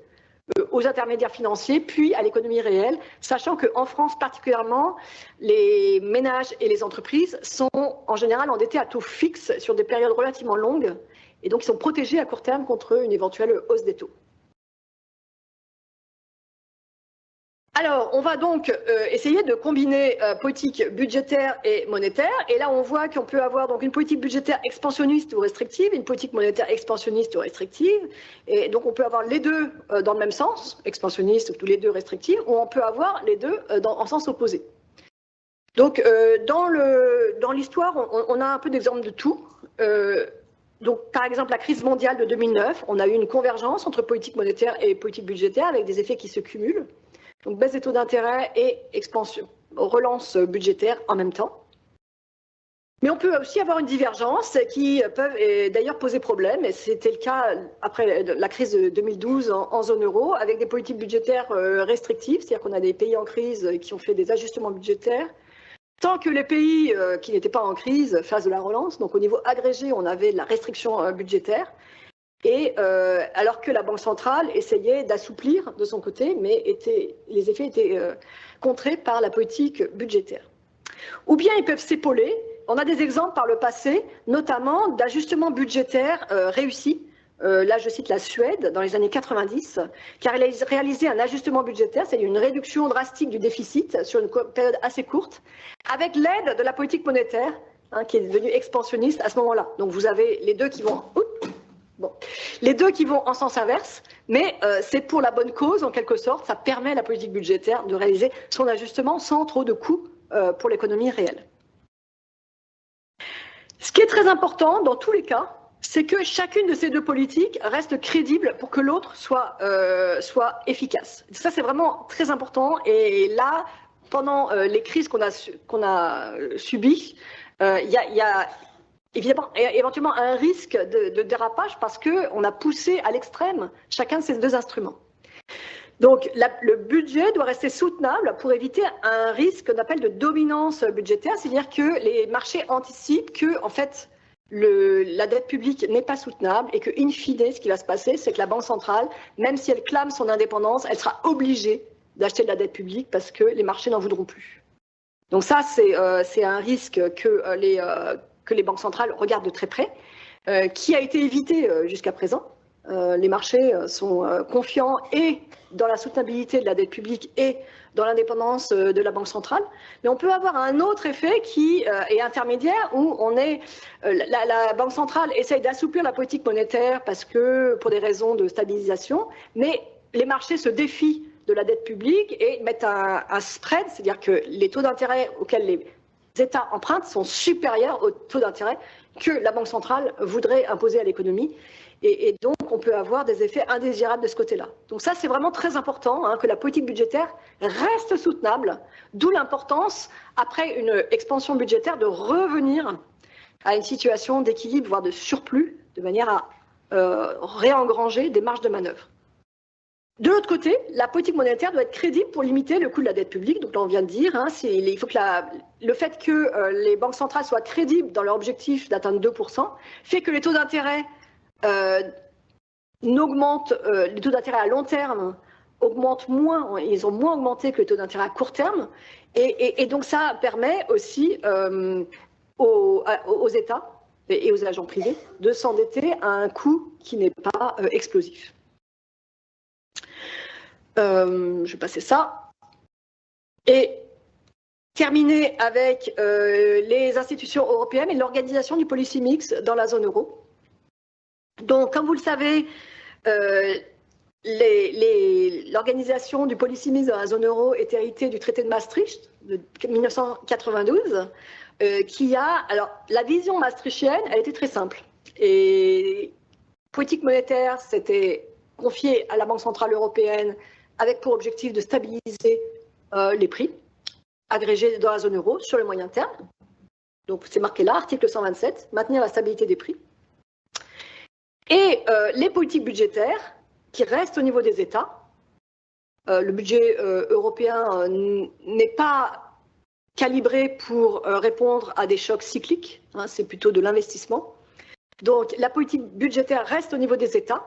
aux intermédiaires financiers, puis à l'économie réelle, sachant qu'en France particulièrement, les ménages et les entreprises sont en général endettés à taux fixe sur des périodes relativement longues, et donc ils sont protégés à court terme contre une éventuelle hausse des taux. Alors, on va donc essayer de combiner politique budgétaire et monétaire. Et là, on voit qu'on peut avoir donc une politique budgétaire expansionniste ou restrictive, une politique monétaire expansionniste ou restrictive. Et donc, on peut avoir les deux dans le même sens, expansionniste ou tous les deux restrictive, ou on peut avoir les deux en sens opposé. Donc, dans l'histoire, on a un peu d'exemples de tout. Donc, par exemple, la crise mondiale de 2009, on a eu une convergence entre politique monétaire et politique budgétaire avec des effets qui se cumulent. Donc, baisse des taux d'intérêt et relance budgétaire en même temps. Mais on peut aussi avoir une divergence qui peut d'ailleurs poser problème, et c'était le cas après la crise de 2012 en zone euro, avec des politiques budgétaires restrictives, c'est-à-dire qu'on a des pays en crise qui ont fait des ajustements budgétaires, tant que les pays qui n'étaient pas en crise fassent de la relance. Donc, au niveau agrégé, on avait de la restriction budgétaire. Et alors que la Banque centrale essayait d'assouplir de son côté, mais les effets étaient contrés par la politique budgétaire. Ou bien ils peuvent s'épauler. On a des exemples par le passé, notamment d'ajustements budgétaires réussis. Là, je cite la Suède, dans les années 90, car elle a réalisé un ajustement budgétaire, c'est-à-dire une réduction drastique du déficit sur une période assez courte, avec l'aide de la politique monétaire, hein, qui est devenue expansionniste à ce moment-là. Donc vous avez les deux qui vont... Bon. Les deux qui vont en sens inverse, mais c'est pour la bonne cause, en quelque sorte. Ça permet à la politique budgétaire de réaliser son ajustement sans trop de coûts pour l'économie réelle. Ce qui est très important dans tous les cas, c'est que chacune de ces deux politiques reste crédible pour que l'autre soit efficace. Ça, c'est vraiment très important. Et là, pendant les crises qu'on a subies, il y a évidemment, éventuellement un risque de dérapage parce qu'on a poussé à l'extrême chacun de ces deux instruments. Donc, le budget doit rester soutenable pour éviter un risque qu'on appelle de dominance budgétaire, c'est-à-dire que les marchés anticipent que, en fait, la dette publique n'est pas soutenable et que, in fine, ce qui va se passer, c'est que la Banque centrale, même si elle clame son indépendance, elle sera obligée d'acheter de la dette publique parce que les marchés n'en voudront plus. Donc ça, c'est un risque que les banques centrales regardent de très près, qui a été évité jusqu'à présent. Les marchés sont confiants et dans la soutenabilité de la dette publique et dans l'indépendance de la Banque centrale. Mais on peut avoir un autre effet qui est intermédiaire, où la Banque centrale essaye d'assouplir la politique monétaire pour des raisons de stabilisation, mais les marchés se défient de la dette publique et mettent un spread, c'est-à-dire que les taux d'intérêt auxquels les États empruntent sont supérieurs aux taux d'intérêt que la Banque centrale voudrait imposer à l'économie. Et donc, on peut avoir des effets indésirables de ce côté-là. Donc ça, c'est vraiment très important, que la politique budgétaire reste soutenable, d'où l'importance, après une expansion budgétaire, de revenir à une situation d'équilibre, voire de surplus, de manière à réengranger des marges de manœuvre. De l'autre côté, la politique monétaire doit être crédible pour limiter le coût de la dette publique. Donc là, on vient de dire, il faut que le fait que les banques centrales soient crédibles dans leur objectif d'atteindre 2% fait que les taux d'intérêt les taux d'intérêt à long terme augmentent moins, ils ont moins augmenté que les taux d'intérêt à court terme, et donc ça permet aussi aux États et aux agents privés de s'endetter à un coût qui n'est pas explosif. Je vais passer ça. Et terminer avec les institutions européennes et l'organisation du policy mix dans la zone euro. Donc, comme vous le savez, l'organisation du policy mix dans la zone euro est héritée du traité de Maastricht de 1992, alors, la vision maastrichtienne, elle était très simple. Et politique monétaire, c'était confié à la Banque centrale européenne avec pour objectif de stabiliser les prix agrégés dans la zone euro sur le moyen terme. Donc, c'est marqué là, article 127, maintenir la stabilité des prix. Et les politiques budgétaires qui restent au niveau des États. Le budget européen n'est pas calibré pour répondre à des chocs cycliques, c'est plutôt de l'investissement. Donc la politique budgétaire reste au niveau des États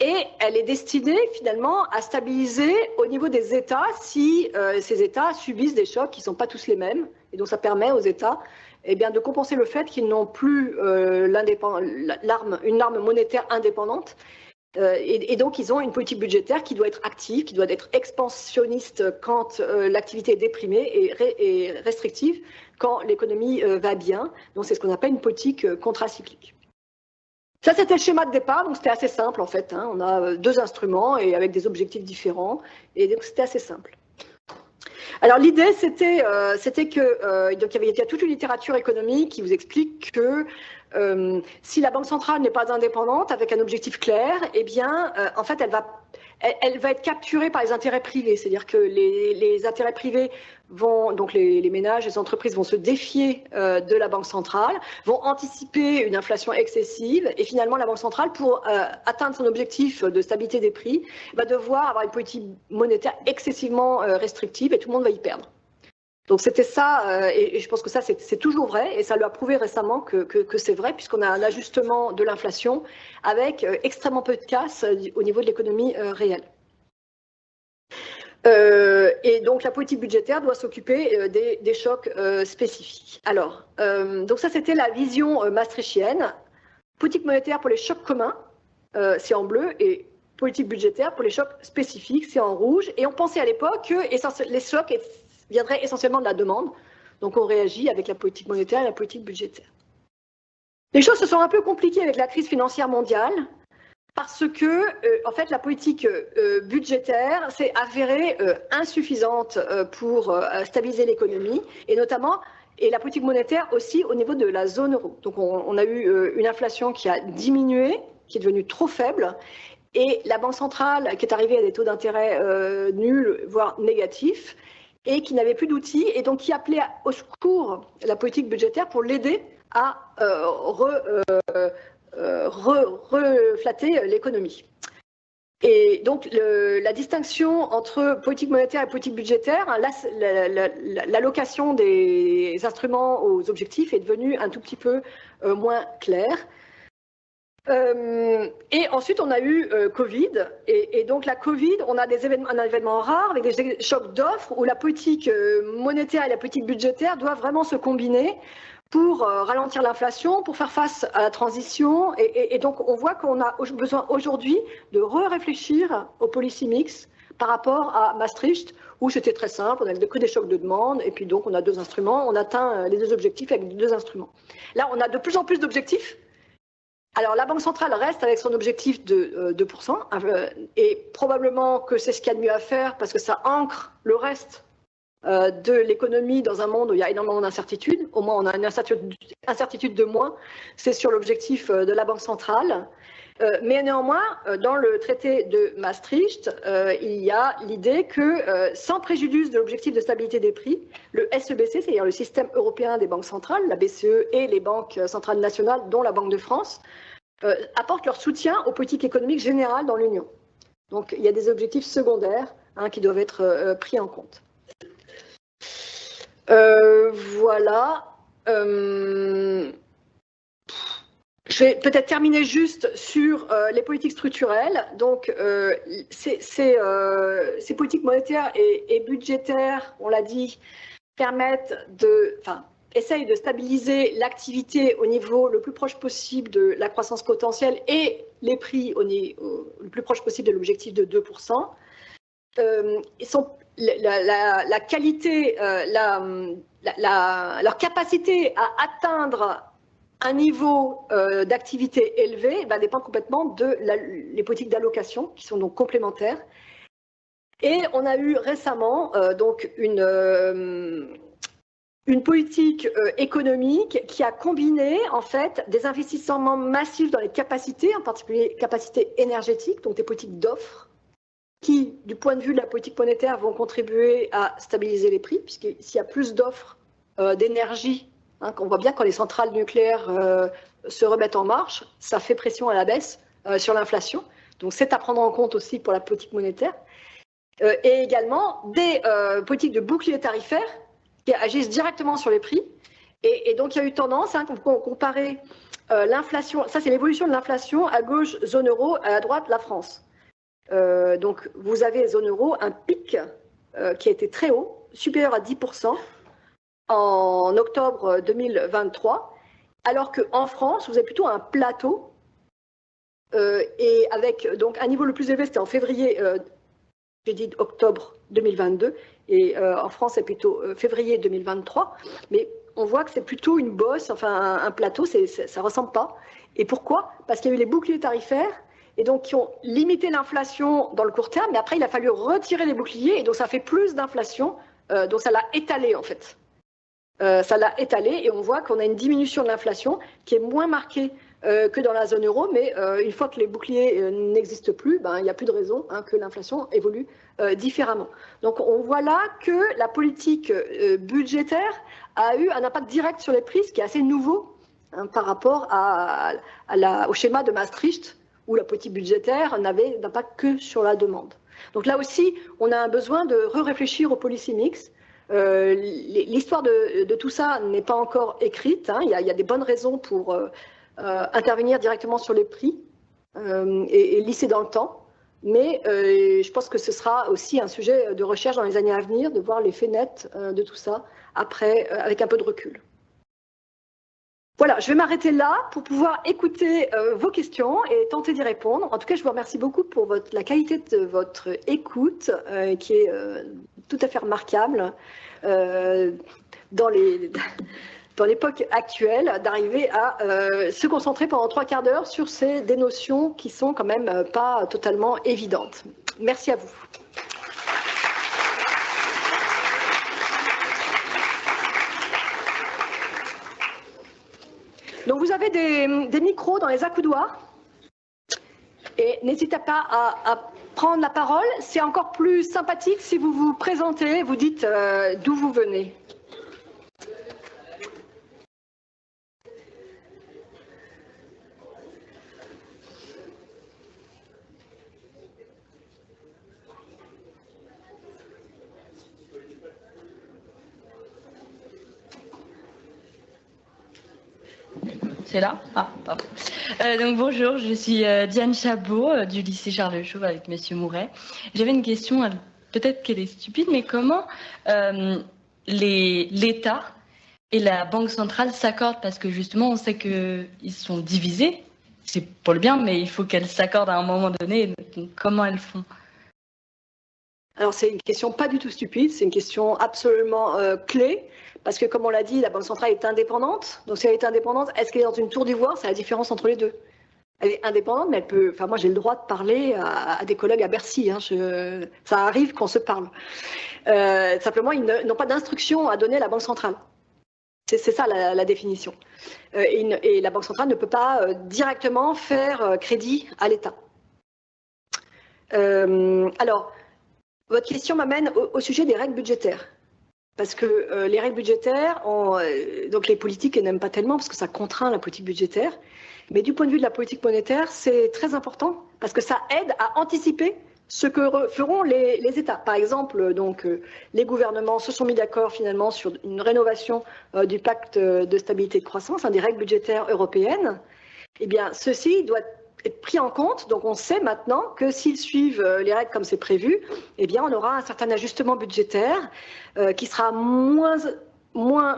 et elle est destinée finalement à stabiliser au niveau des États si ces États subissent des chocs qui ne sont pas tous les mêmes. Et donc ça permet aux États de compenser le fait qu'ils n'ont plus une arme monétaire indépendante. Et donc, ils ont une politique budgétaire qui doit être active, qui doit être expansionniste quand l'activité est déprimée et restrictive quand l'économie va bien. Donc, c'est ce qu'on appelle une politique contracyclique. Ça, c'était le schéma de départ, donc c'était assez simple en fait. On a deux instruments et avec des objectifs différents, et donc c'était assez simple. Alors l'idée, c'était que donc il y a toute une littérature économique qui vous explique que si la Banque centrale n'est pas indépendante avec un objectif clair, eh bien, en fait, elle va être capturée par les intérêts privés. C'est-à-dire que les intérêts privés vont, donc les ménages, les entreprises vont se défier de la Banque centrale, vont anticiper une inflation excessive, et finalement, la Banque centrale, pour atteindre son objectif de stabilité des prix, va devoir avoir une politique monétaire excessivement restrictive, et tout le monde va y perdre. Donc c'était ça, et je pense que ça c'est toujours vrai, et ça l'a prouvé récemment que c'est vrai, puisqu'on a un ajustement de l'inflation avec extrêmement peu de casse au niveau de l'économie réelle. Et donc la politique budgétaire doit s'occuper des chocs spécifiques. Alors, donc ça c'était la vision maastrichtienne. Politique monétaire pour les chocs communs, c'est en bleu, et politique budgétaire pour les chocs spécifiques, c'est en rouge. Et on pensait à l'époque que les chocs viendrait essentiellement de la demande. Donc on réagit avec la politique monétaire et la politique budgétaire. Les choses se sont un peu compliquées avec la crise financière mondiale parce que, en fait, la politique budgétaire s'est avérée insuffisante pour stabiliser l'économie et notamment, et la politique monétaire aussi au niveau de la zone euro. Donc on a eu une inflation qui a diminué, qui est devenue trop faible, et la Banque centrale qui est arrivée à des taux d'intérêt nuls, voire négatifs, et qui n'avait plus d'outils, et donc qui appelait au secours la politique budgétaire pour l'aider à reflatter l'économie. Et donc la distinction entre politique monétaire et politique budgétaire, l'allocation des instruments aux objectifs est devenue un tout petit peu moins claire. Et ensuite, on a eu Covid, et donc la Covid, on a un événement rare avec des chocs d'offres où la politique monétaire et la politique budgétaire doivent vraiment se combiner pour ralentir l'inflation, pour faire face à la transition. Et donc, on voit qu'on a besoin aujourd'hui de réfléchir au policy mix par rapport à Maastricht, où c'était très simple, on avait que des chocs de demande, et puis donc on a 2 instruments, on atteint les 2 objectifs avec 2 instruments. Là, on a de plus en plus d'objectifs. Alors, la Banque centrale reste avec son objectif de 2%, et probablement que c'est ce qu'il y a de mieux à faire, parce que ça ancre le reste de l'économie dans un monde où il y a énormément d'incertitudes. Au moins, on a une incertitude de moins. C'est sur l'objectif de la Banque centrale. Mais néanmoins, dans le traité de Maastricht, il y a l'idée que, sans préjudice de l'objectif de stabilité des prix, le SEBC, c'est-à-dire le système européen des banques centrales, la BCE et les banques centrales nationales, dont la Banque de France, apportent leur soutien aux politiques économiques générales dans l'Union. Donc, il y a des objectifs secondaires qui doivent être pris en compte. Voilà. Je vais peut-être terminer juste sur les politiques structurelles. Donc, ces politiques monétaires et budgétaires, on l'a dit, essayent de stabiliser l'activité au niveau le plus proche possible de la croissance potentielle et les prix le plus proche possible de l'objectif de 2%. La qualité, leur capacité à atteindre un niveau d'activité élevé dépend complètement de les politiques d'allocation qui sont donc complémentaires. Et on a eu récemment donc une politique économique qui a combiné en fait des investissements massifs dans les capacités, en particulier capacités énergétiques, donc des politiques d'offres, qui, du point de vue de la politique monétaire, vont contribuer à stabiliser les prix, puisque s'il y a plus d'offres d'énergie, qu'on voit bien quand les centrales nucléaires se remettent en marche, ça fait pression à la baisse sur l'inflation. Donc c'est à prendre en compte aussi pour la politique monétaire. Et également des politiques de bouclier tarifaire qui agissent directement sur les prix. Et donc il y a eu tendance, comparer l'inflation, ça c'est l'évolution de l'inflation, à gauche zone euro, à droite la France. Donc vous avez zone euro un pic qui a été très haut, supérieur à 10%, en octobre 2023, alors qu'en France, vous avez plutôt un plateau, et avec donc un niveau le plus élevé, c'était en février, j'ai dit octobre 2022, et en France, c'est plutôt février 2023, mais on voit que c'est plutôt une bosse, enfin un plateau, ça ne ressemble pas. Et pourquoi? Parce qu'il y a eu les boucliers tarifaires, et donc qui ont limité l'inflation dans le court terme, mais après, il a fallu retirer les boucliers, et donc ça fait plus d'inflation, donc ça l'a étalé en fait. Ça l'a étalé et on voit qu'on a une diminution de l'inflation qui est moins marquée que dans la zone euro, mais une fois que les boucliers n'existent plus, il n'y a plus de raison que l'inflation évolue différemment. Donc on voit là que la politique budgétaire a eu un impact direct sur les prix, ce qui est assez nouveau par rapport au schéma de Maastricht, où la politique budgétaire n'avait d'impact que sur la demande. Donc là aussi, on a un besoin de réfléchir au policy mix. L'histoire de tout ça n'est pas encore écrite. Il y a des bonnes raisons pour intervenir directement sur les prix et lisser dans le temps. Mais je pense que ce sera aussi un sujet de recherche dans les années à venir, de voir l'effet net de tout ça après, avec un peu de recul. Voilà, je vais m'arrêter là pour pouvoir écouter vos questions et tenter d'y répondre. En tout cas, je vous remercie beaucoup pour la qualité de votre écoute, qui est tout à fait remarquable dans l'époque actuelle, d'arriver à se concentrer pendant 3 quarts d'heure sur des notions qui sont quand même pas totalement évidentes. Merci à vous. Donc vous avez des micros dans les accoudoirs et n'hésitez pas à prendre la parole. C'est encore plus sympathique si vous vous présentez, vous dites d'où vous venez. C'est là? Ah, pardon. Donc bonjour, je suis Diane Chabot du lycée Charles de Chauve avec Monsieur Mouret. J'avais une question, peut-être qu'elle est stupide, mais comment l'État et la Banque centrale s'accordent, parce que justement, on sait qu'ils sont divisés. C'est pour le bien, mais il faut qu'elles s'accordent à un moment donné. Donc, comment elles font? Alors, c'est une question pas du tout stupide, c'est une question absolument clé, parce que, comme on l'a dit, la Banque centrale est indépendante. Donc, si elle est indépendante, est-ce qu'elle est dans une tour d'ivoire? C'est la différence entre les deux. Elle est indépendante, mais elle peut. Enfin, moi, j'ai le droit de parler à des collègues à Bercy. Hein, ça arrive qu'on se parle. Simplement, ils n'ont pas d'instruction à donner à la Banque centrale. C'est ça la définition. Et la Banque centrale ne peut pas directement faire crédit à l'État. Alors, votre question m'amène au sujet des règles budgétaires. Parce que les règles budgétaires, donc les politiques n'aiment pas tellement parce que ça contraint la politique budgétaire. Mais du point de vue de la politique monétaire, c'est très important parce que ça aide à anticiper ce que feront les États. Par exemple, donc, les gouvernements se sont mis d'accord finalement sur une rénovation du pacte de stabilité et de croissance, des règles budgétaires européennes. Eh bien, ceci doit être pris en compte. Donc, on sait maintenant que s'ils suivent les règles comme c'est prévu, eh bien, on aura un certain ajustement budgétaire qui sera moins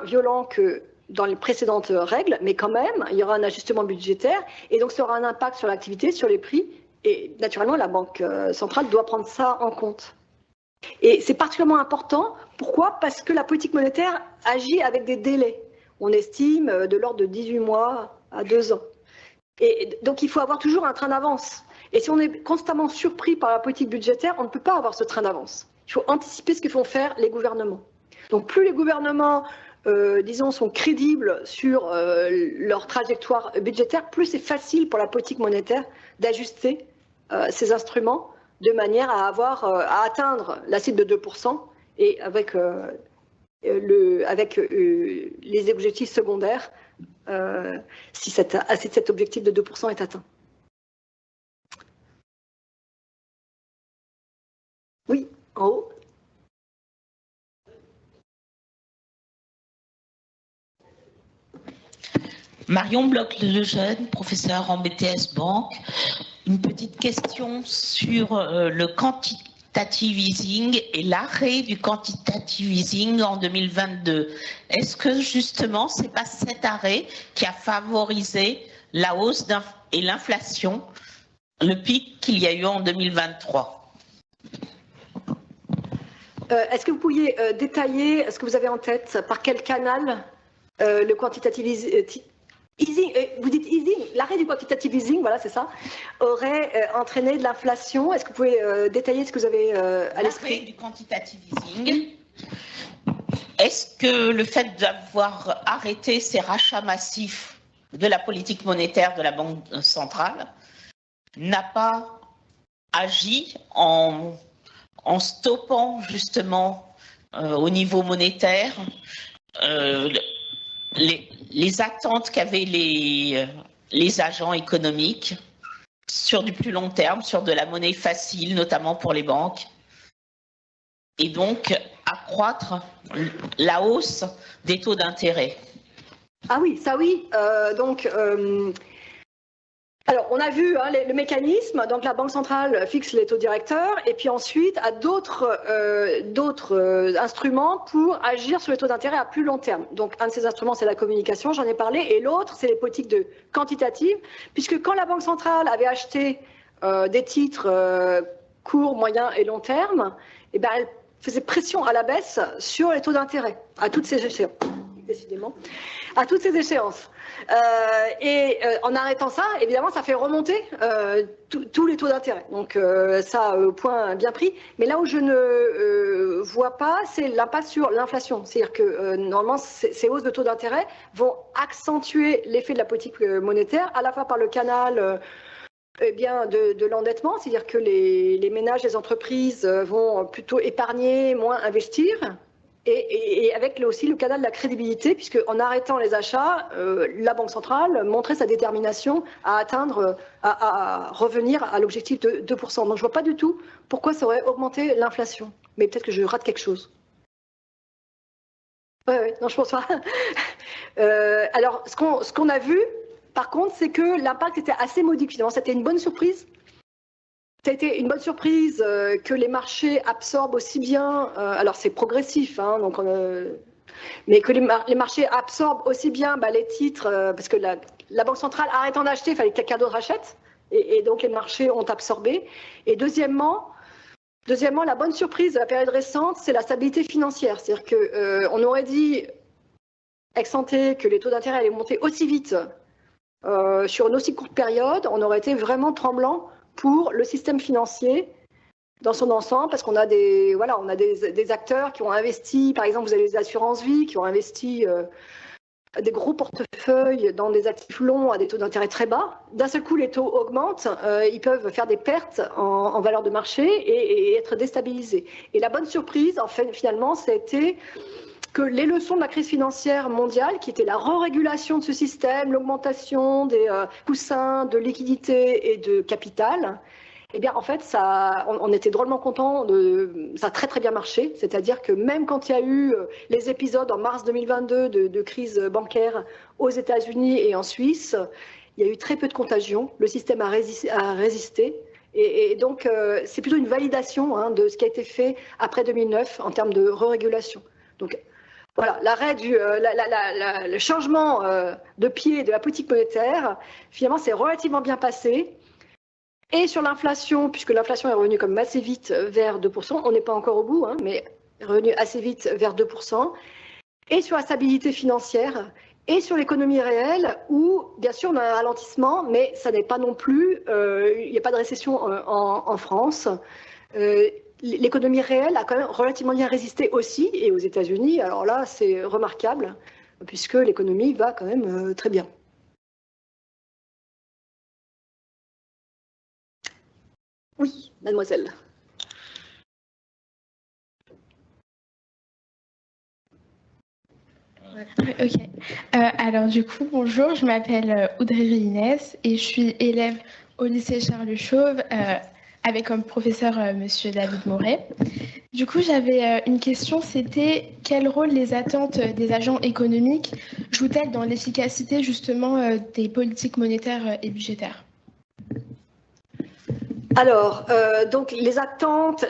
violent que dans les précédentes règles, mais quand même, il y aura un ajustement budgétaire et donc ça aura un impact sur l'activité, sur les prix et naturellement, la Banque centrale doit prendre ça en compte. Et c'est particulièrement important. Pourquoi? Parce que la politique monétaire agit avec des délais. On estime de l'ordre de 18 mois à 2 ans. Et donc, il faut avoir toujours un train d'avance. Et si on est constamment surpris par la politique budgétaire, on ne peut pas avoir ce train d'avance. Il faut anticiper ce que font faire les gouvernements. Donc, plus les gouvernements disons, sont crédibles sur leur trajectoire budgétaire, plus c'est facile pour la politique monétaire d'ajuster ces instruments de manière à atteindre la cible de 2% et avec les objectifs secondaires si cet objectif de 2% est atteint. Oui, en haut. Marion Bloch-Lejeune, professeure en BTS Banque. Une petite question sur le quantitative easing et l'arrêt du quantitative easing en 2022. Est-ce que justement, ce n'est pas cet arrêt qui a favorisé la hausse et l'inflation, le pic qu'il y a eu en 2023? Est-ce que vous pourriez détailler ce que vous avez en tête? Par quel canal le quantitative easing, vous dites easing, l'arrêt du quantitative easing, voilà, c'est ça, aurait entraîné de l'inflation? Est-ce que vous pouvez détailler ce que vous avez à l'esprit? L'arrêt du quantitative easing. Est-ce que le fait d'avoir arrêté ces rachats massifs de la politique monétaire de la Banque centrale n'a pas agi en stoppant justement au niveau monétaire les attentes qu'avaient les agents économiques sur du plus long terme, sur de la monnaie facile, notamment pour les banques, et donc accroître la hausse des taux d'intérêt? Ah oui, ça oui. Alors, on a vu le mécanisme, donc la Banque centrale fixe les taux directeurs et puis ensuite a d'autres instruments pour agir sur les taux d'intérêt à plus long terme. Donc, un de ces instruments, c'est la communication, j'en ai parlé, et l'autre, c'est les politiques de quantitative, puisque quand la Banque centrale avait acheté des titres court, moyen et long terme, eh ben, elle faisait pression à la baisse sur les taux d'intérêt, à toutes ces échéances, décidément, à toutes ces échéances. En arrêtant ça, évidemment, ça fait remonter tous les taux d'intérêt. Donc ça, au point bien pris. Mais là où je ne vois pas, c'est l'impact sur l'inflation. C'est-à-dire que normalement, ces hausses de taux d'intérêt vont accentuer l'effet de la politique monétaire, à la fois par le canal de l'endettement, c'est-à-dire que les ménages, les entreprises vont plutôt épargner, moins investir. Et avec aussi le canal de la crédibilité, puisque en arrêtant les achats, la Banque centrale montrait sa détermination à atteindre, à revenir à l'objectif de 2%. Donc je ne vois pas du tout pourquoi ça aurait augmenté l'inflation. Mais peut-être que je rate quelque chose. Oui, non, je pense pas. Alors, ce qu'on a vu, par contre, c'est que l'impact était assez modique, finalement. C'était une bonne surprise. Ça a été une bonne surprise que les marchés absorbent aussi bien. Alors c'est progressif, donc Mais que les marchés absorbent aussi bien les titres, parce que la Banque centrale arrêtant d'acheter, il fallait que quelqu'un d'autre achète, et donc les marchés ont absorbé. Et deuxièmement, la bonne surprise de la période récente, c'est la stabilité financière. C'est-à-dire qu'on aurait dit, ex ante, que les taux d'intérêt allaient monter aussi vite sur une aussi courte période, on aurait été vraiment tremblant pour le système financier dans son ensemble, parce qu'on a des acteurs qui ont investi, par exemple, vous avez les assurances-vie, qui ont investi des gros portefeuilles dans des actifs longs à des taux d'intérêt très bas. D'un seul coup, les taux augmentent, ils peuvent faire des pertes en valeur de marché et être déstabilisés. Et la bonne surprise, en fait, finalement, ça a été que les leçons de la crise financière mondiale, qui était la re-régulation de ce système, l'augmentation des coussins de liquidité et de capital, eh bien, en fait, on était drôlement contents, ça a très très bien marché, c'est-à-dire que même quand il y a eu les épisodes en mars 2022 de crise bancaire aux États-Unis et en Suisse, il y a eu très peu de contagion, le système a résisté, et donc c'est plutôt une validation de ce qui a été fait après 2009 en termes de re-régulation. Donc, voilà, le changement de pied de la politique monétaire, finalement, c'est relativement bien passé. Et sur l'inflation, puisque l'inflation est revenue comme assez vite vers 2%, on n'est pas encore au bout, mais revenue assez vite vers 2%. Et sur la stabilité financière, et sur l'économie réelle, où, bien sûr, on a un ralentissement, mais ça n'est pas non plus, il n'y a pas de récession en France. L'économie réelle a quand même relativement bien résisté aussi, et aux États-Unis, alors là, c'est remarquable, puisque l'économie va quand même très bien. Oui, mademoiselle. Ok. Alors du coup, bonjour, je m'appelle Audrey Inès et je suis élève au lycée Charles Chauve avec comme professeur Monsieur David Mouret. Du coup, j'avais une question, c'était quel rôle les attentes des agents économiques jouent-elles dans l'efficacité justement des politiques monétaires et budgétaires ? Alors, donc les attentes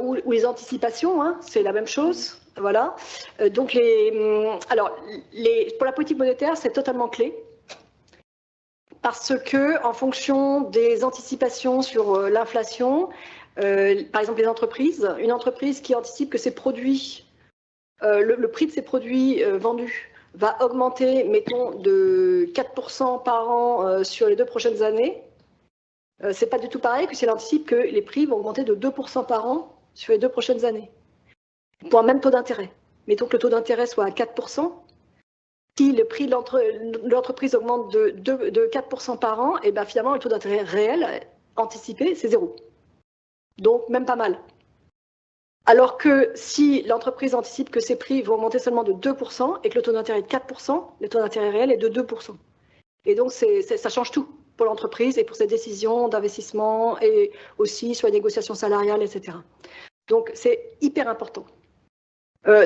ou les anticipations, c'est la même chose. Voilà. Donc, pour la politique monétaire, c'est totalement clé. Parce que, en fonction des anticipations sur l'inflation, par exemple les entreprises, une entreprise qui anticipe que ses produits, le prix de ses produits vendus va augmenter, mettons, de 4% par an sur les 2 prochaines années, c'est pas du tout pareil que si elle anticipe que les prix vont augmenter de 2% par an sur les 2 prochaines années, pour un même taux d'intérêt. Mettons que le taux d'intérêt soit à 4%, si le prix de l'entreprise augmente de 4% par an, et bien finalement le taux d'intérêt réel anticipé, c'est 0. Donc même pas mal. Alors que si l'entreprise anticipe que ses prix vont augmenter seulement de 2% et que le taux d'intérêt est de 4%, le taux d'intérêt réel est de 2%. Et donc ça change tout pour l'entreprise et pour ses décisions d'investissement et aussi sur les négociations salariales, etc. Donc c'est hyper important.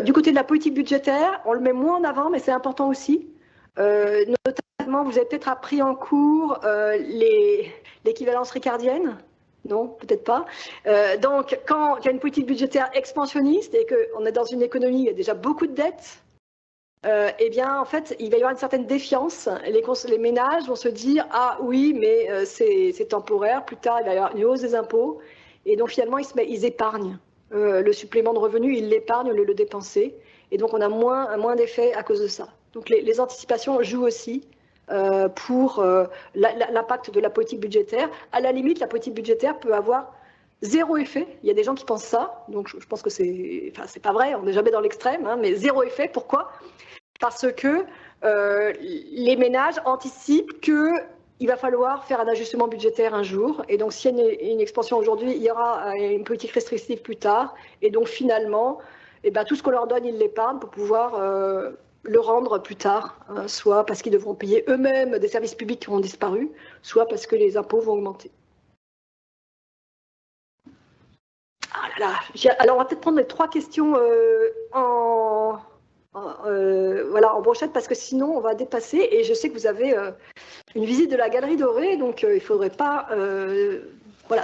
Du côté de la politique budgétaire, on le met moins en avant, mais c'est important aussi. Notamment, vous avez peut-être appris en cours l'équivalence ricardienne. Non, peut-être pas. Donc, quand il y a une politique budgétaire expansionniste et qu'on est dans une économie où il y a déjà beaucoup de dettes, eh bien, en fait, il va y avoir une certaine défiance. Les ménages vont se dire « Ah oui, mais c'est temporaire, plus tard, il va y avoir une hausse des impôts. » Et donc, finalement, ils épargnent. Le supplément de revenus, ils l'épargnent au lieu de le dépenser. Et donc, on a moins d'effets à cause de ça. Donc, les anticipations jouent aussi pour l'impact de la politique budgétaire. À la limite, la politique budgétaire peut avoir 0 effet. Il y a des gens qui pensent ça. Donc, je pense que c'est pas vrai, on n'est jamais dans l'extrême, mais 0 effet. Pourquoi ? Parce que les ménages anticipent qu'il va falloir faire un ajustement budgétaire un jour. Et donc, s'il y a une expansion aujourd'hui, il y aura une politique restrictive plus tard. Et donc, finalement, tout ce qu'on leur donne, ils l'épargnent pour pouvoir le rendre plus tard, soit parce qu'ils devront payer eux-mêmes des services publics qui ont disparu, soit parce que les impôts vont augmenter. Ah là là. Alors, on va peut-être prendre les 3 questions en brochette, parce que sinon on va dépasser, et je sais que vous avez une visite de la Galerie Dorée, donc il ne faudrait pas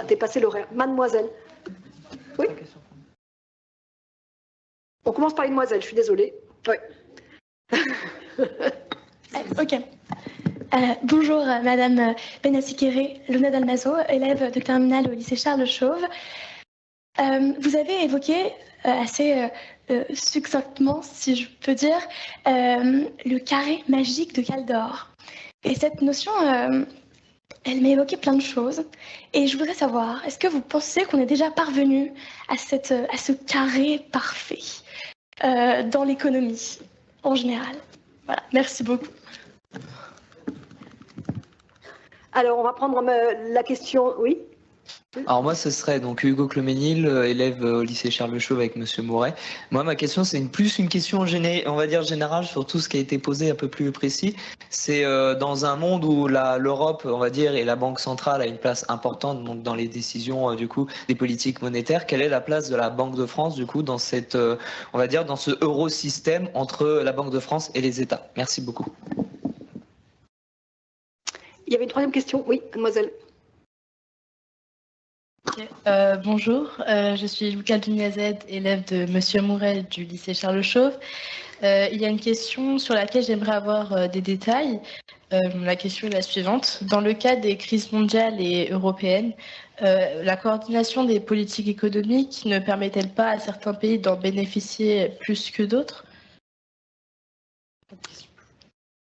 dépasser l'horaire. Mademoiselle. Oui. On commence par une demoiselle, je suis désolée. Oui. Ok. Bonjour, Madame Benassi-Kéré, Luna Dalmazo, élève de terminale au lycée Charles Chauve. Vous avez évoqué assez succinctement, si je peux dire, le carré magique de Kaldor. Et cette notion, elle m'a évoqué plein de choses. Et je voudrais savoir, est-ce que vous pensez qu'on est déjà parvenu à ce carré parfait dans l'économie en général? Voilà, merci beaucoup. Alors, on va prendre la question, oui. Alors moi, ce serait donc Hugo Cloménil, élève au lycée Charles Chauve avec Monsieur Mouret. Moi, ma question, c'est plus une question on va dire générale sur tout ce qui a été posé un peu plus précis. C'est dans un monde où l'Europe, on va dire, et la Banque centrale a une place importante donc dans les décisions du coup des politiques monétaires. Quelle est la place de la Banque de France du coup dans cette, on va dire, dans ce eurosystème entre la Banque de France et les États? Merci beaucoup. Il y avait une troisième question, oui, mademoiselle. Bonjour, je suis Lucas Dugnazet, élève de Monsieur Mouret du lycée Charles Chauve. Il y a une question sur laquelle j'aimerais avoir des détails. La question est la suivante. Dans le cas des crises mondiales et européennes, la coordination des politiques économiques ne permet-elle pas à certains pays d'en bénéficier plus que d'autres?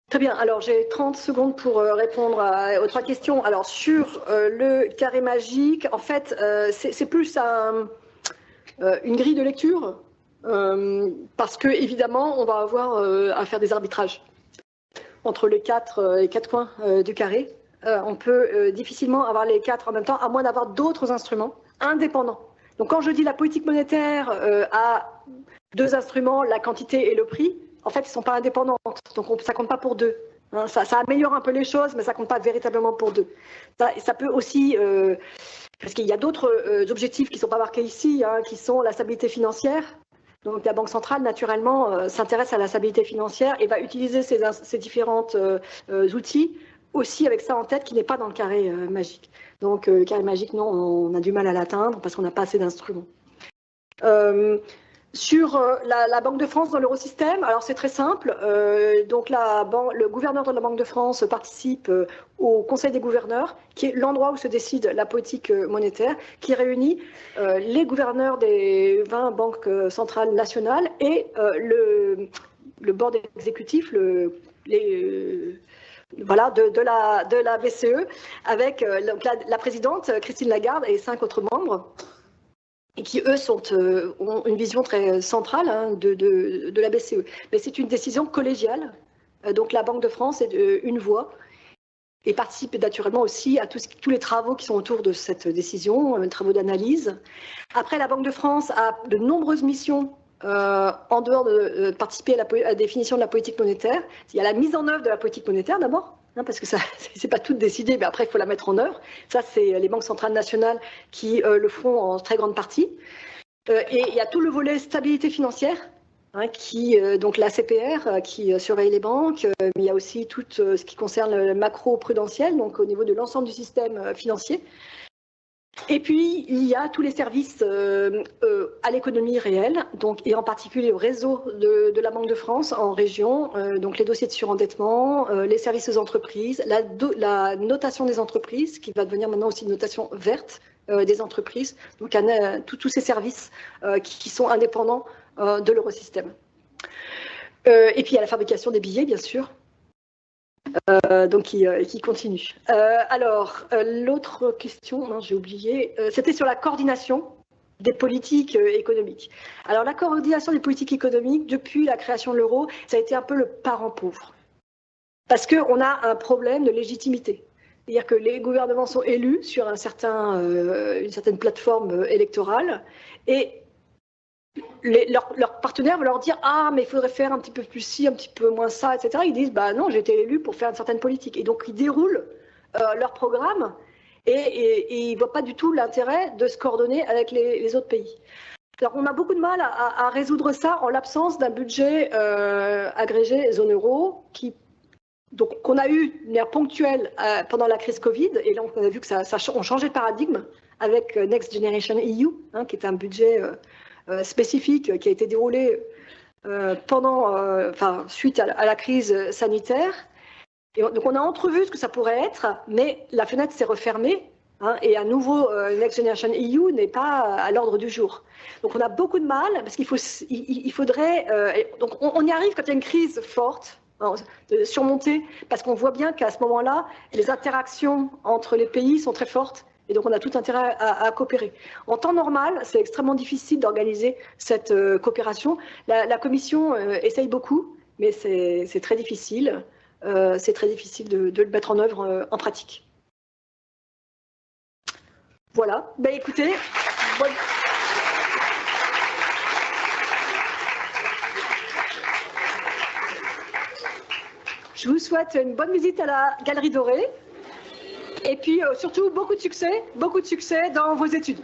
Très bien, alors j'ai 30 secondes pour répondre aux trois questions. Alors sur le carré magique, en fait, c'est plus une grille de lecture, parce que évidemment, on va avoir à faire des arbitrages entre les quatre coins du carré. On peut difficilement avoir les quatre en même temps, à moins d'avoir d'autres instruments indépendants. Donc quand je dis la politique monétaire a deux instruments, la quantité et le prix, en fait, ils ne sont pas indépendants, donc ça ne compte pas pour deux. Hein, ça améliore un peu les choses, mais ça ne compte pas véritablement pour deux. Ça peut aussi, parce qu'il y a d'autres objectifs qui ne sont pas marqués ici, hein, qui sont la stabilité financière. Donc la Banque centrale, naturellement, s'intéresse à la stabilité financière et va utiliser ces différents outils, aussi avec ça en tête, qui n'est pas dans le carré magique. Donc le carré magique, non, on a du mal à l'atteindre parce qu'on n'a pas assez d'instruments. Sur la Banque de France dans l'eurosystème, alors c'est très simple. Donc le gouverneur de la Banque de France participe au Conseil des gouverneurs, qui est l'endroit où se décide la politique monétaire, qui réunit les gouverneurs des 20 banques centrales nationales et le board exécutif, voilà, de la BCE, avec la présidente Christine Lagarde et 5 autres membres, et qui, eux, ont une vision très centrale hein, de la BCE. Mais c'est une décision collégiale, donc la Banque de France est une voix, et participe naturellement aussi à tous les travaux qui sont autour de cette décision, travaux d'analyse. Après, la Banque de France a de nombreuses missions en dehors de participer à la définition de la politique monétaire. Il y a la mise en œuvre de la politique monétaire d'abord, hein, parce que ça, c'est pas tout décidé, mais après il faut la mettre en œuvre. Ça, c'est les banques centrales nationales qui le font en très grande partie. Et il y a tout le volet stabilité financière, hein, donc la CPR qui surveille les banques, mais il y a aussi tout ce qui concerne le macro-prudentiel, donc au niveau de l'ensemble du système financier. Et puis, il y a tous les services à l'économie réelle, donc, et en particulier au réseau de la Banque de France en région, donc les dossiers de surendettement, les services aux entreprises, la notation des entreprises, qui va devenir maintenant aussi une notation verte des entreprises, donc tous ces services qui sont indépendants de l'eurosystème. Et puis, il y a la fabrication des billets, bien sûr. Donc qui continue. Alors, l'autre question, j'ai oublié, c'était sur la coordination des politiques économiques. Alors, la coordination des politiques économiques, depuis la création de l'euro, ça a été un peu le parent pauvre. Parce qu'on a un problème de légitimité. C'est-à-dire que les gouvernements sont élus sur une certaine plateforme électorale et leurs partenaires veulent leur dire « Ah, mais il faudrait faire un petit peu plus ci, un petit peu moins ça, etc. » Ils disent « Bah non, j'ai été élu pour faire une certaine politique. » Et donc, ils déroulent leur programme et ils ne voient pas du tout l'intérêt de se coordonner avec les autres pays. Alors, on a beaucoup de mal à résoudre ça en l'absence d'un budget agrégé zone euro qu'on a eu de manière ponctuelle pendant la crise Covid. Et là, on a vu que on changeait de paradigme avec Next Generation EU, hein, qui est un budget spécifique qui a été déroulé suite à la crise sanitaire. Et donc on a entrevu ce que ça pourrait être, mais la fenêtre s'est refermée. Et à nouveau, Next Generation EU n'est pas à l'ordre du jour. Donc on a beaucoup de mal, parce qu'il faudrait... donc on y arrive quand il y a une crise forte, de surmonter, parce qu'on voit bien qu'à ce moment-là, les interactions entre les pays sont très fortes, et donc on a tout intérêt à coopérer. En temps normal, c'est extrêmement difficile d'organiser cette coopération. La Commission essaye beaucoup, mais c'est très difficile. C'est très difficile de le mettre en œuvre en pratique. Voilà, ben écoutez, je vous souhaite une bonne visite à la Galerie Dorée et puis surtout beaucoup de succès dans vos études.